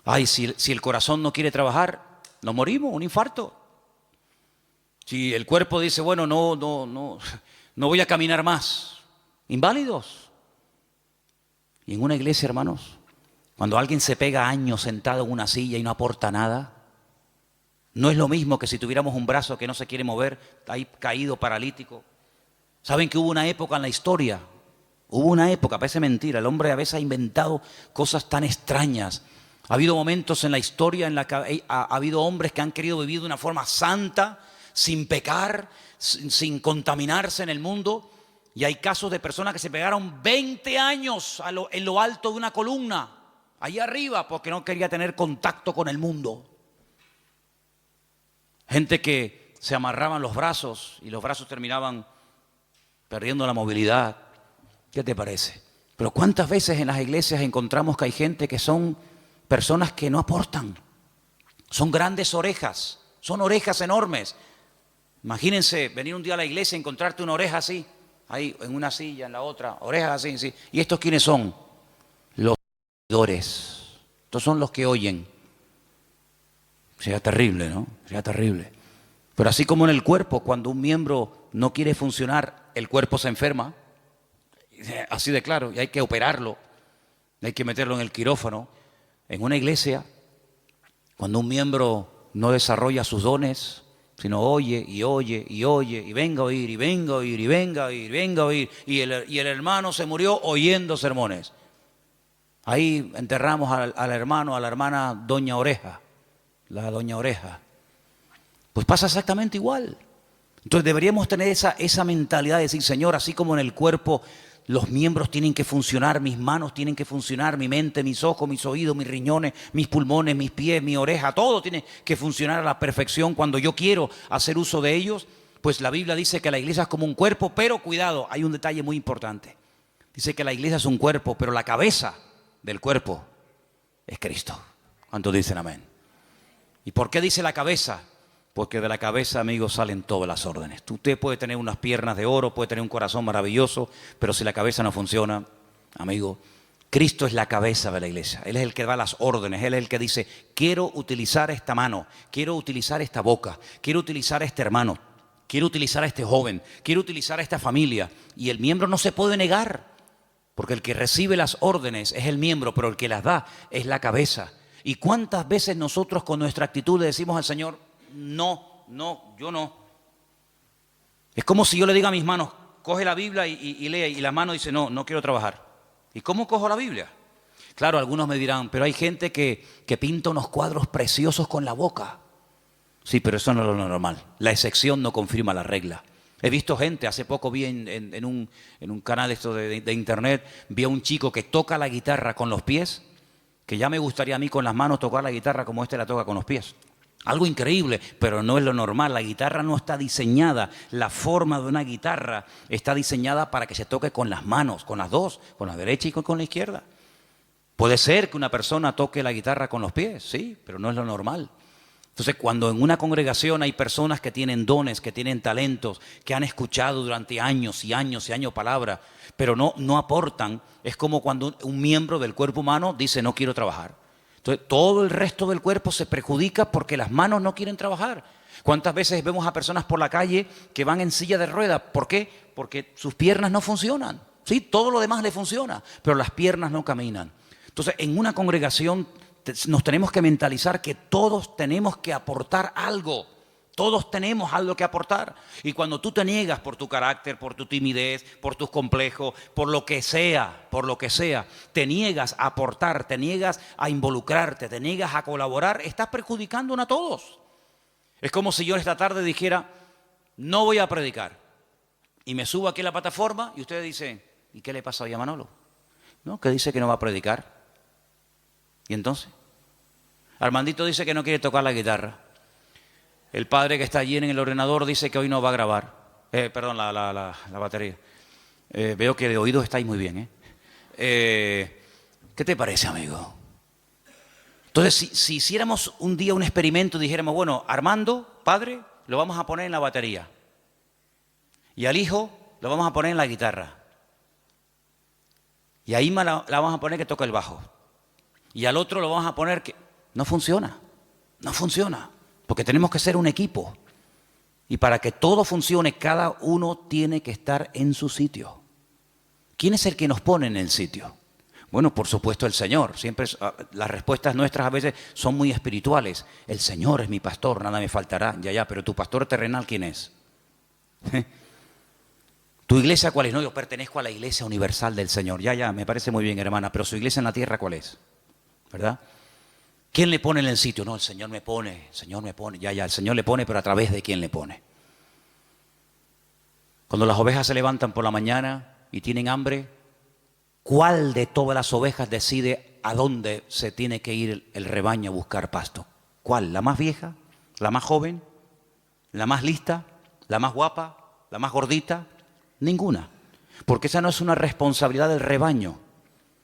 Ay, si el corazón no quiere trabajar, nos morimos, un infarto. Si el cuerpo dice, bueno, no voy a caminar más, inválidos. Y en una iglesia, hermanos, cuando alguien se pega años sentado en una silla y no aporta nada, no es lo mismo que si tuviéramos un brazo que no se quiere mover, ahí caído, paralítico. ¿Saben que hubo una época en la historia? Hubo una época, parece mentira, el hombre a veces ha inventado cosas tan extrañas. Ha habido momentos en la historia en la que ha habido hombres que han querido vivir de una forma santa, sin pecar, sin contaminarse en el mundo. Y hay casos de personas que se pegaron 20 años en lo alto de una columna, allá arriba, porque no quería tener contacto con el mundo. Gente que se amarraban los brazos y los brazos terminaban perdiendo la movilidad. ¿Qué te parece? Pero ¿cuántas veces en las iglesias encontramos que hay gente que son personas que no aportan? Son grandes orejas, son orejas enormes. Imagínense venir un día a la iglesia y encontrarte una oreja así, ahí en una silla, en la otra, orejas así, sí. ¿Y estos quiénes son? Los oidores. Estos son los que oyen. Sería terrible, ¿no? Sería terrible. Pero así como en el cuerpo, cuando un miembro no quiere funcionar, el cuerpo se enferma. Así de claro, y hay que operarlo, hay que meterlo en el quirófano. En una iglesia, cuando un miembro no desarrolla sus dones, sino oye y oye y oye, y venga a oír, y venga a oír, y venga a oír, y venga a oír, y el hermano se murió oyendo sermones. Ahí enterramos al hermano, a la hermana Doña Oreja, la Doña Oreja. Pues pasa exactamente igual. Entonces deberíamos tener esa mentalidad de decir, Señor, así como en el cuerpo los miembros tienen que funcionar, mis manos tienen que funcionar, mi mente, mis ojos, mis oídos, mis riñones, mis pulmones, mis pies, mi oreja, todo tiene que funcionar a la perfección cuando yo quiero hacer uso de ellos. Pues la Biblia dice que la iglesia es como un cuerpo, pero cuidado, hay un detalle muy importante. Dice que la iglesia es un cuerpo, pero la cabeza del cuerpo es Cristo. ¿Cuántos dicen amén? ¿Y por qué dice la cabeza? Porque de la cabeza, amigos, salen todas las órdenes. Usted puede tener unas piernas de oro, puede tener un corazón maravilloso, pero si la cabeza no funciona, amigo, Cristo es la cabeza de la iglesia. Él es el que da las órdenes, Él es el que dice, quiero utilizar esta mano, quiero utilizar esta boca, quiero utilizar a este hermano, quiero utilizar a este joven, quiero utilizar a esta familia. Y el miembro no se puede negar, porque el que recibe las órdenes es el miembro, pero el que las da es la cabeza. ¿Y cuántas veces nosotros con nuestra actitud le decimos al Señor, no, yo no? Es como si yo le diga a mis manos, coge la Biblia y lee, y la mano dice, no quiero trabajar. ¿Y cómo cojo la Biblia? Claro, algunos me dirán, pero hay gente que pinta unos cuadros preciosos con la boca. Sí, pero eso no es lo normal. La excepción no confirma la regla. He visto gente, hace poco vi en un canal esto de internet, vi a un chico que toca la guitarra con los pies, que ya me gustaría a mí con las manos tocar la guitarra como este la toca con los pies. Algo increíble, pero no es lo normal. La guitarra no está diseñada, la forma de una guitarra está diseñada para que se toque con las manos, con las dos, con la derecha y con la izquierda. Puede ser que una persona toque la guitarra con los pies, sí, pero no es lo normal. Entonces, cuando en una congregación hay personas que tienen dones, que tienen talentos, que han escuchado durante años y años y años palabra, pero no aportan, es como cuando un miembro del cuerpo humano dice no quiero trabajar. Entonces, todo el resto del cuerpo se perjudica porque las manos no quieren trabajar. ¿Cuántas veces vemos a personas por la calle que van en silla de ruedas? ¿Por qué? Porque sus piernas no funcionan. Sí, todo lo demás le funciona, pero las piernas no caminan. Entonces, en una congregación nos tenemos que mentalizar que todos tenemos que aportar algo. Todos tenemos algo que aportar. Y cuando tú te niegas por tu carácter, por tu timidez, por tus complejos, por lo que sea, te niegas a aportar, te niegas a involucrarte, te niegas a colaborar, estás perjudicándonos a todos. Es como si yo esta tarde dijera, no voy a predicar. Y me subo aquí a la plataforma y ustedes dicen, ¿y qué le pasa hoy a Manolo? No, que dice que no va a predicar. ¿Y entonces? Armandito dice que no quiere tocar la guitarra. El padre que está allí en el ordenador dice que hoy no va a grabar. La batería. Veo que de oídos estáis muy bien. ¿Qué te parece, amigo? Entonces, si hiciéramos un día un experimento y dijéramos, bueno, Armando, padre, lo vamos a poner en la batería. Y al hijo lo vamos a poner en la guitarra. Y a Ima la vamos a poner que toque el bajo. Y al otro lo vamos a poner que... No funciona, porque tenemos que ser un equipo. Y para que todo funcione, cada uno tiene que estar en su sitio. ¿Quién es el que nos pone en el sitio? Bueno, por supuesto el Señor. Siempre las respuestas nuestras a veces son muy espirituales. El Señor es mi pastor, nada me faltará. Ya, pero tu pastor terrenal, ¿quién es? ¿Tu iglesia cuál es? No, yo pertenezco a la iglesia universal del Señor. Ya, me parece muy bien, hermana, pero su iglesia en la tierra, ¿cuál es? ¿Verdad? ¿Quién le pone en el sitio? No, el Señor me pone, ya, el Señor le pone, pero ¿a través de quién le pone? Cuando las ovejas se levantan por la mañana y tienen hambre, ¿cuál de todas las ovejas decide a dónde se tiene que ir el rebaño a buscar pasto? ¿Cuál? ¿La más vieja? ¿La más joven? ¿La más lista? ¿La más guapa? ¿La más gordita? Ninguna. Porque esa no es una responsabilidad del rebaño,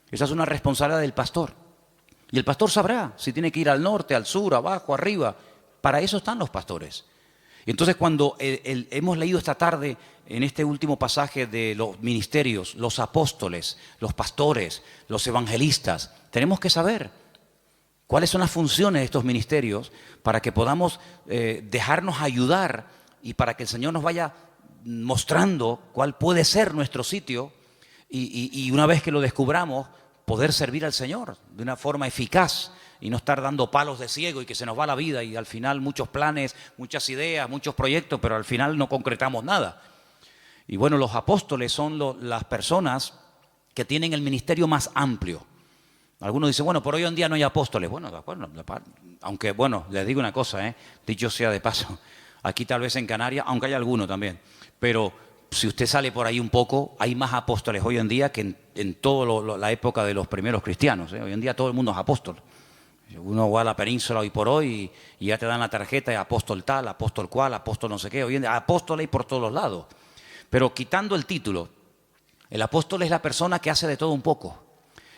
esa es una responsabilidad del pastor. Y el pastor sabrá si tiene que ir al norte, al sur, abajo, arriba. Para eso están los pastores. Y entonces cuando hemos leído esta tarde en este último pasaje de los ministerios, los apóstoles, los pastores, los evangelistas, tenemos que saber cuáles son las funciones de estos ministerios para que podamos dejarnos ayudar y para que el Señor nos vaya mostrando cuál puede ser nuestro sitio y una vez que lo descubramos, poder servir al Señor de una forma eficaz y no estar dando palos de ciego y que se nos va la vida y al final muchos planes, muchas ideas, muchos proyectos, pero al final no concretamos nada. Y bueno, los apóstoles son las personas que tienen el ministerio más amplio. Algunos dicen, bueno, por hoy en día no hay apóstoles. Bueno, de acuerdo, aunque bueno, les digo una cosa, dicho sea de paso, aquí tal vez en Canarias, aunque hay alguno también, pero si usted sale por ahí un poco, hay más apóstoles hoy en día que en toda la época de los primeros cristianos. Hoy en día todo el mundo es apóstol. Uno va a la península hoy por hoy y ya te dan la tarjeta de apóstol tal, apóstol cual, apóstol no sé qué. Hoy en día apóstol hay por todos lados. Pero quitando el título, el apóstol es la persona que hace de todo un poco.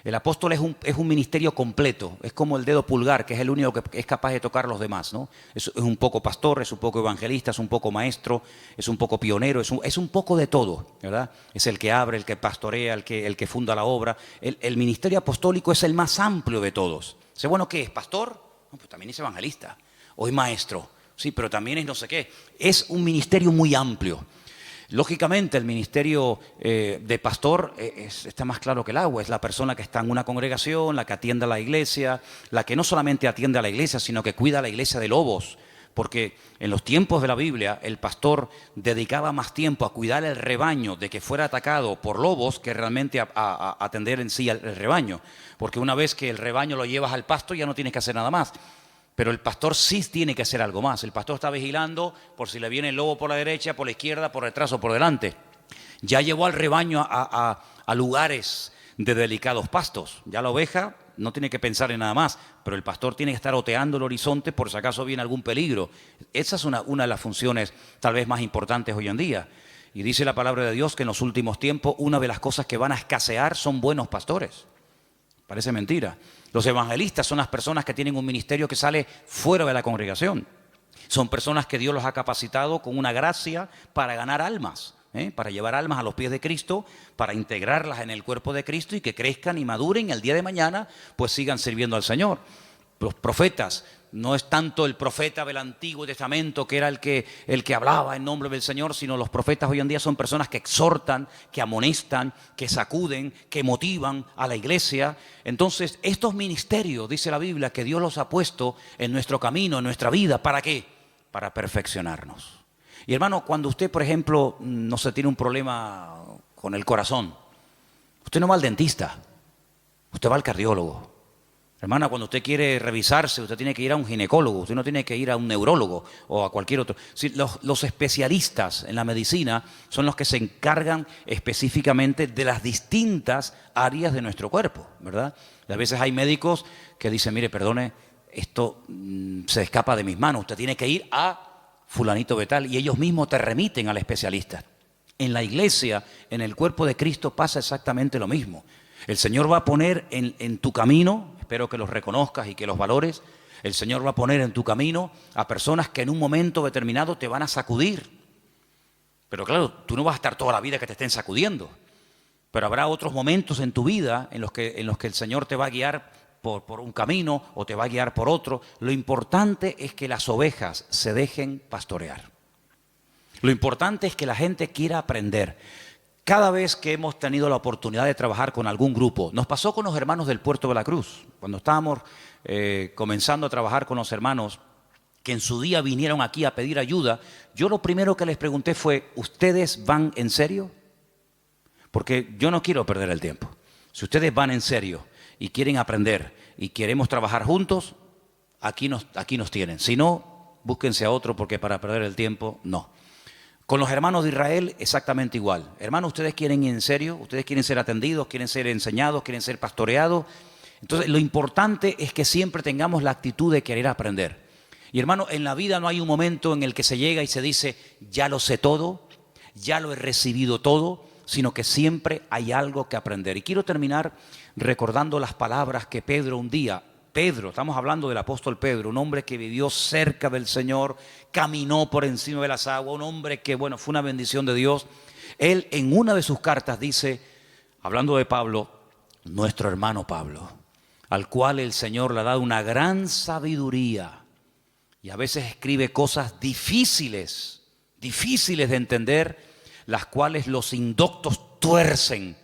El apóstol es un ministerio completo, es como el dedo pulgar, que es el único que es capaz de tocar a los demás, ¿no? Es un poco pastor, es un poco evangelista, es un poco maestro, es un poco pionero, es un poco de todo, ¿verdad? Es el que abre, el que pastorea, el que funda la obra. El ministerio apostólico es el más amplio de todos. ¿Sé bueno qué es? ¿Pastor? No, pues también es evangelista. O es maestro, sí, pero también es no sé qué. Es un ministerio muy amplio. Lógicamente el ministerio de pastor está más claro que el agua, es la persona que está en una congregación, la que atiende a la iglesia, la que no solamente atiende a la iglesia, sino que cuida a la iglesia de lobos, porque en los tiempos de la Biblia el pastor dedicaba más tiempo a cuidar el rebaño de que fuera atacado por lobos que realmente a atender en sí el rebaño, porque una vez que el rebaño lo llevas al pasto ya no tienes que hacer nada más. Pero el pastor sí tiene que hacer algo más. El pastor está vigilando por si le viene el lobo por la derecha, por la izquierda, por detrás o por delante. Ya llevó al rebaño a lugares de delicados pastos. Ya la oveja no tiene que pensar en nada más, pero el pastor tiene que estar oteando el horizonte por si acaso viene algún peligro. Esa es una de las funciones tal vez más importantes hoy en día. Y dice la palabra de Dios que en los últimos tiempos una de las cosas que van a escasear son buenos pastores. Parece mentira. Los evangelistas son las personas que tienen un ministerio que sale fuera de la congregación. Son personas que Dios los ha capacitado con una gracia para ganar almas, para llevar almas a los pies de Cristo, para integrarlas en el cuerpo de Cristo y que crezcan y maduren y el día de mañana pues sigan sirviendo al Señor. Los profetas, no es tanto el profeta del Antiguo Testamento que era el que hablaba en nombre del Señor, sino los profetas hoy en día son personas que exhortan, que amonestan, que sacuden, que motivan a la iglesia. Entonces, estos ministerios, dice la Biblia, que Dios los ha puesto en nuestro camino, en nuestra vida, ¿para qué? Para perfeccionarnos. Y hermano, cuando usted, por ejemplo, no se tiene un problema con el corazón, usted no va al dentista, usted va al cardiólogo. Hermana, cuando usted quiere revisarse, usted tiene que ir a un ginecólogo, usted no tiene que ir a un neurólogo o a cualquier otro. Sí, los especialistas en la medicina son los que se encargan específicamente de las distintas áreas de nuestro cuerpo, ¿verdad? Y a veces hay médicos que dicen, mire, perdone, esto se escapa de mis manos, usted tiene que ir a fulanito de tal, y ellos mismos te remiten al especialista. En la iglesia, en el cuerpo de Cristo pasa exactamente lo mismo. El Señor va a poner en tu camino, espero que los reconozcas y que los valores, el Señor va a poner en tu camino a personas que en un momento determinado te van a sacudir. Pero claro, tú no vas a estar toda la vida que te estén sacudiendo, pero habrá otros momentos en tu vida en los que el Señor te va a guiar por un camino o te va a guiar por otro. Lo importante es que las ovejas se dejen pastorear. Lo importante es que la gente quiera aprender. Cada vez que hemos tenido la oportunidad de trabajar con algún grupo, nos pasó con los hermanos del Puerto de la Cruz, cuando estábamos comenzando a trabajar con los hermanos que en su día vinieron aquí a pedir ayuda, yo lo primero que les pregunté fue, ¿ustedes van en serio? Porque yo no quiero perder el tiempo. Si ustedes van en serio y quieren aprender y queremos trabajar juntos, aquí nos tienen. Si no, búsquense a otro porque para perder el tiempo, no. Con los hermanos de Israel, exactamente igual. Hermanos, ¿ustedes quieren ir en serio? ¿Ustedes quieren ser atendidos? ¿Quieren ser enseñados? ¿Quieren ser pastoreados? Entonces, lo importante es que siempre tengamos la actitud de querer aprender. Y hermano, en la vida no hay un momento en el que se llega y se dice, ya lo sé todo, ya lo he recibido todo, sino que siempre hay algo que aprender. Y quiero terminar recordando las palabras que Pedro un día... Pedro, estamos hablando del apóstol Pedro, un hombre que vivió cerca del Señor, caminó por encima de las aguas, un hombre que, bueno, fue una bendición de Dios. Él en una de sus cartas dice, hablando de Pablo, nuestro hermano Pablo, al cual el Señor le ha dado una gran sabiduría y a veces escribe cosas difíciles de entender, las cuales los indoctos tuercen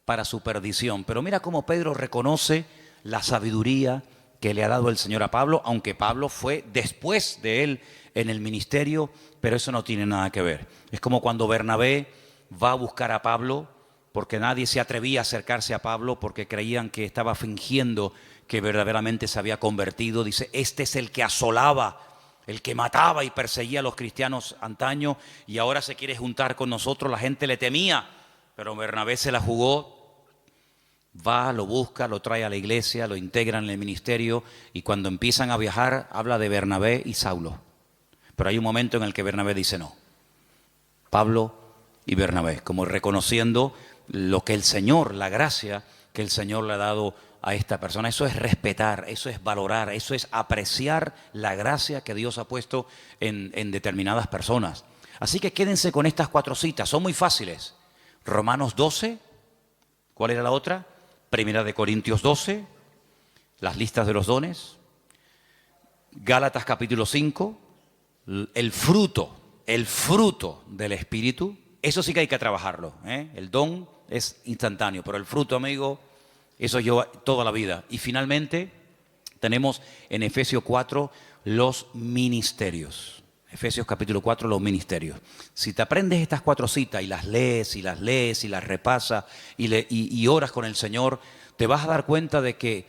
para su perdición. Pero mira cómo Pedro reconoce la sabiduría que le ha dado el Señor a Pablo, aunque Pablo fue después de él en el ministerio, pero eso no tiene nada que ver. Es como cuando Bernabé va a buscar a Pablo, porque nadie se atrevía a acercarse a Pablo porque creían que estaba fingiendo que verdaderamente se había convertido. Dice, este es el que asolaba, el que mataba y perseguía a los cristianos antaño y ahora se quiere juntar con nosotros. La gente le temía, pero Bernabé se la jugó. Va, lo busca, lo trae a la iglesia, lo integra en el ministerio y cuando empiezan a viajar habla de Bernabé y Saulo. Pero hay un momento en el que Bernabé dice no. Pablo y Bernabé, como reconociendo lo que el Señor, la gracia que el Señor le ha dado a esta persona. Eso es respetar, eso es valorar, eso es apreciar la gracia que Dios ha puesto en determinadas personas. Así que quédense con estas 4 citas, son muy fáciles. Romanos 12, ¿cuál era la otra? Primera de Corintios 12, las listas de los dones. Gálatas capítulo 5, el fruto del Espíritu. Eso sí que hay que trabajarlo, ¿eh? El don es instantáneo, pero el fruto, amigo, eso lleva toda la vida. Y finalmente tenemos en Efesios 4 los ministerios. Efesios capítulo 4, los ministerios. Si te aprendes estas 4 citas y las lees y las repasas y oras con el Señor, te vas a dar cuenta de que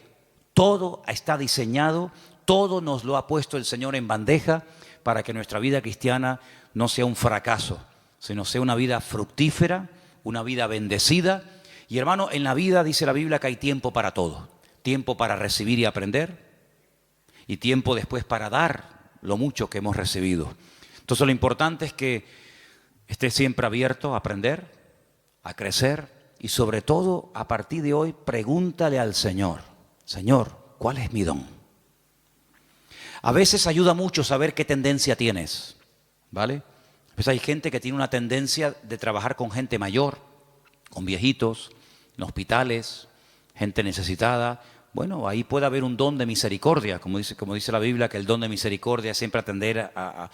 todo está diseñado Todo nos lo ha puesto el Señor en bandeja para que nuestra vida cristiana no sea un fracaso, sino sea una vida fructífera, una vida bendecida. Y hermano, en la vida dice la Biblia que hay tiempo para todo. Tiempo para recibir y aprender y tiempo después para dar lo mucho que hemos recibido. Entonces lo importante es que estés siempre abierto a aprender, a crecer y sobre todo a partir de hoy pregúntale al Señor, Señor, ¿cuál es mi don? A veces ayuda mucho saber qué tendencia tienes, ¿vale? Pues hay gente que tiene una tendencia de trabajar con gente mayor, con viejitos, en hospitales, gente necesitada. Bueno, ahí puede haber un don de misericordia, como dice la Biblia, que el don de misericordia es siempre atender a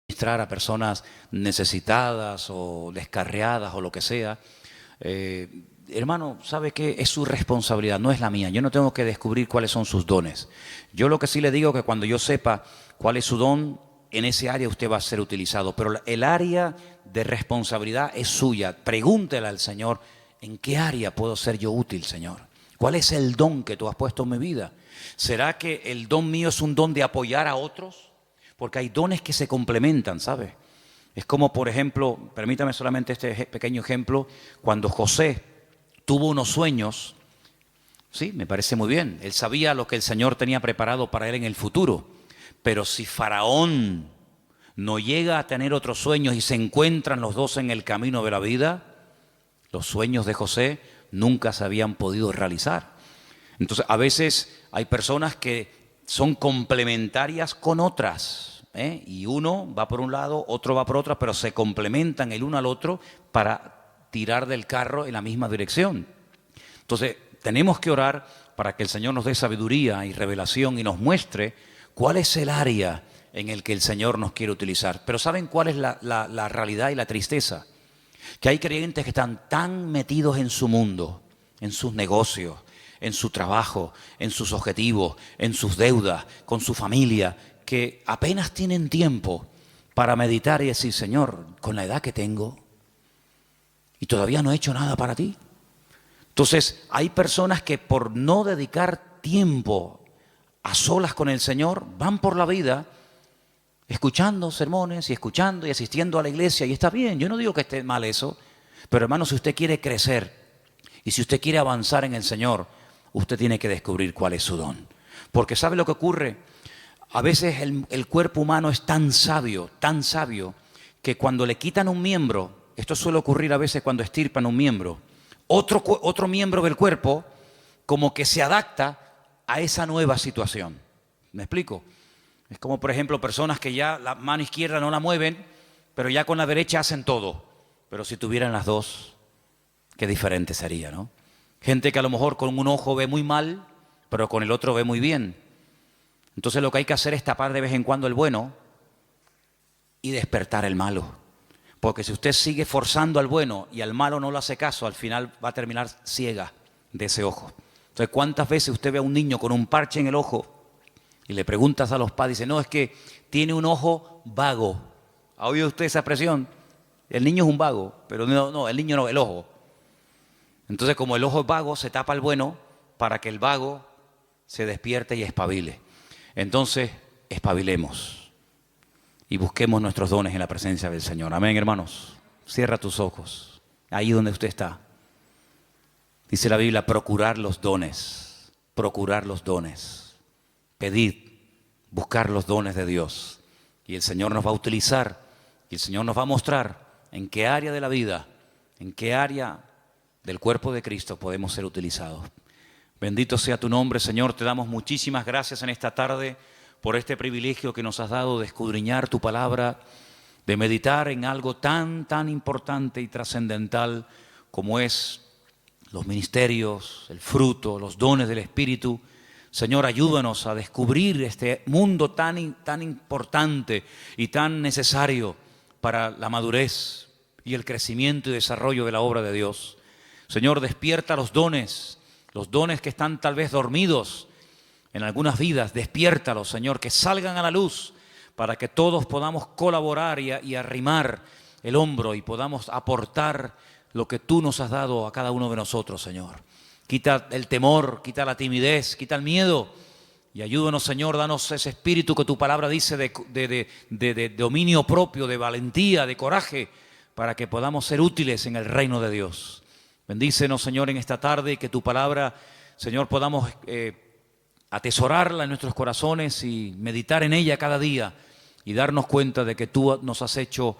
administrar a personas necesitadas o descarriadas o lo que sea. Hermano, ¿sabe qué? Es su responsabilidad, no es la mía. Yo no tengo que descubrir cuáles son sus dones. Yo lo que sí le digo es que cuando yo sepa cuál es su don, en ese área usted va a ser utilizado. Pero el área de responsabilidad es suya. Pregúntele al Señor, ¿en qué área puedo ser yo útil, Señor? ¿Cuál es el don que tú has puesto en mi vida? ¿Será que el don mío es un don de apoyar a otros? Porque hay dones que se complementan, ¿sabe? Es como, por ejemplo, permítame solamente este pequeño ejemplo, cuando José tuvo unos sueños, sí, me parece muy bien, él sabía lo que el Señor tenía preparado para él en el futuro, pero si Faraón no llega a tener otros sueños y se encuentran los dos en el camino de la vida, los sueños de José nunca se habían podido realizar. Entonces, a veces hay personas que son complementarias con otras, y uno va por un lado, otro va por otro, pero se complementan el uno al otro para tirar del carro en la misma dirección. Entonces, tenemos que orar para que el Señor nos dé sabiduría y revelación y nos muestre cuál es el área en el que el Señor nos quiere utilizar. Pero ¿saben cuál es la realidad y la tristeza? Que hay creyentes que están tan metidos en su mundo, en sus negocios, en su trabajo, en sus objetivos, en sus deudas, con su familia, que apenas tienen tiempo para meditar y decir, Señor, con la edad que tengo, y todavía no he hecho nada para ti. Entonces, hay personas que por no dedicar tiempo a solas con el Señor, van por la vida escuchando sermones y escuchando y asistiendo a la iglesia, y está bien, yo no digo que esté mal eso, pero hermano, si usted quiere crecer y si usted quiere avanzar en el Señor, usted tiene que descubrir cuál es su don. Porque ¿sabe lo que ocurre? A veces el cuerpo humano es tan sabio, que cuando le quitan un miembro, esto suele ocurrir a veces cuando extirpan un miembro, otro miembro del cuerpo como que se adapta a esa nueva situación. ¿Me explico? Es como, por ejemplo, personas que ya la mano izquierda no la mueven, pero ya con la derecha hacen todo. Pero si tuvieran las dos, qué diferente sería, ¿no? Gente que a lo mejor con un ojo ve muy mal, pero con el otro ve muy bien. Entonces lo que hay que hacer es tapar de vez en cuando el bueno y despertar el malo. Porque si usted sigue forzando al bueno y al malo no le hace caso, al final va a terminar ciega de ese ojo. Entonces, ¿cuántas veces usted ve a un niño con un parche en el ojo y le preguntas a los padres, dice, no, es que tiene un ojo vago? ¿Ha oído usted esa expresión? El niño es un vago, pero no, el niño no, el ojo. Entonces, como el ojo es vago, se tapa el bueno para que el vago se despierte y espabile. Entonces, espabilemos y busquemos nuestros dones en la presencia del Señor. Amén, hermanos. Cierra tus ojos, ahí donde usted está. Dice la Biblia, procurar los dones, pedid, buscar los dones de Dios. Y el Señor nos va a utilizar, y el Señor nos va a mostrar en qué área de la vida, en qué área del cuerpo de Cristo podemos ser utilizados. Bendito sea tu nombre, Señor. Te damos muchísimas gracias en esta tarde por este privilegio que nos has dado de escudriñar tu palabra, de meditar en algo tan importante y trascendental como es los ministerios, el fruto, los dones del Espíritu. Señor, ayúdanos a descubrir este mundo tan importante y tan necesario para la madurez y el crecimiento y desarrollo de la obra de Dios. Señor, despierta los dones que están tal vez dormidos en algunas vidas. Despiértalos, Señor, que salgan a la luz para que todos podamos colaborar y arrimar el hombro y podamos aportar lo que tú nos has dado a cada uno de nosotros, Señor. Quita el temor, quita la timidez, quita el miedo Y ayúdanos, Señor, danos ese espíritu que tu palabra dice de dominio propio, de valentía, de coraje, para que podamos ser útiles en el reino de Dios. Bendícenos, Señor, en esta tarde y que tu palabra, Señor, podamos atesorarla en nuestros corazones y meditar en ella cada día y darnos cuenta de que tú nos has hecho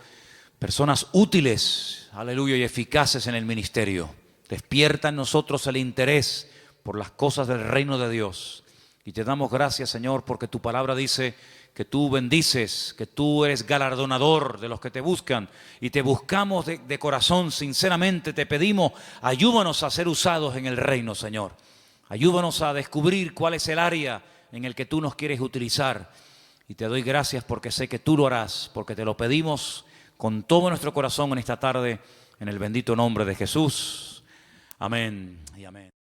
personas útiles, aleluya, y eficaces en el ministerio. Despierta en nosotros el interés por las cosas del reino de Dios. Y te damos gracias, Señor, porque tu palabra dice que tú bendices, que tú eres galardonador de los que te buscan. Y te buscamos de corazón, sinceramente te pedimos, ayúdanos a ser usados en el reino, Señor. Ayúdanos a descubrir cuál es el área en el que tú nos quieres utilizar. Y te doy gracias porque sé que tú lo harás, porque te lo pedimos con todo nuestro corazón en esta tarde, en el bendito nombre de Jesús. Amén y amén.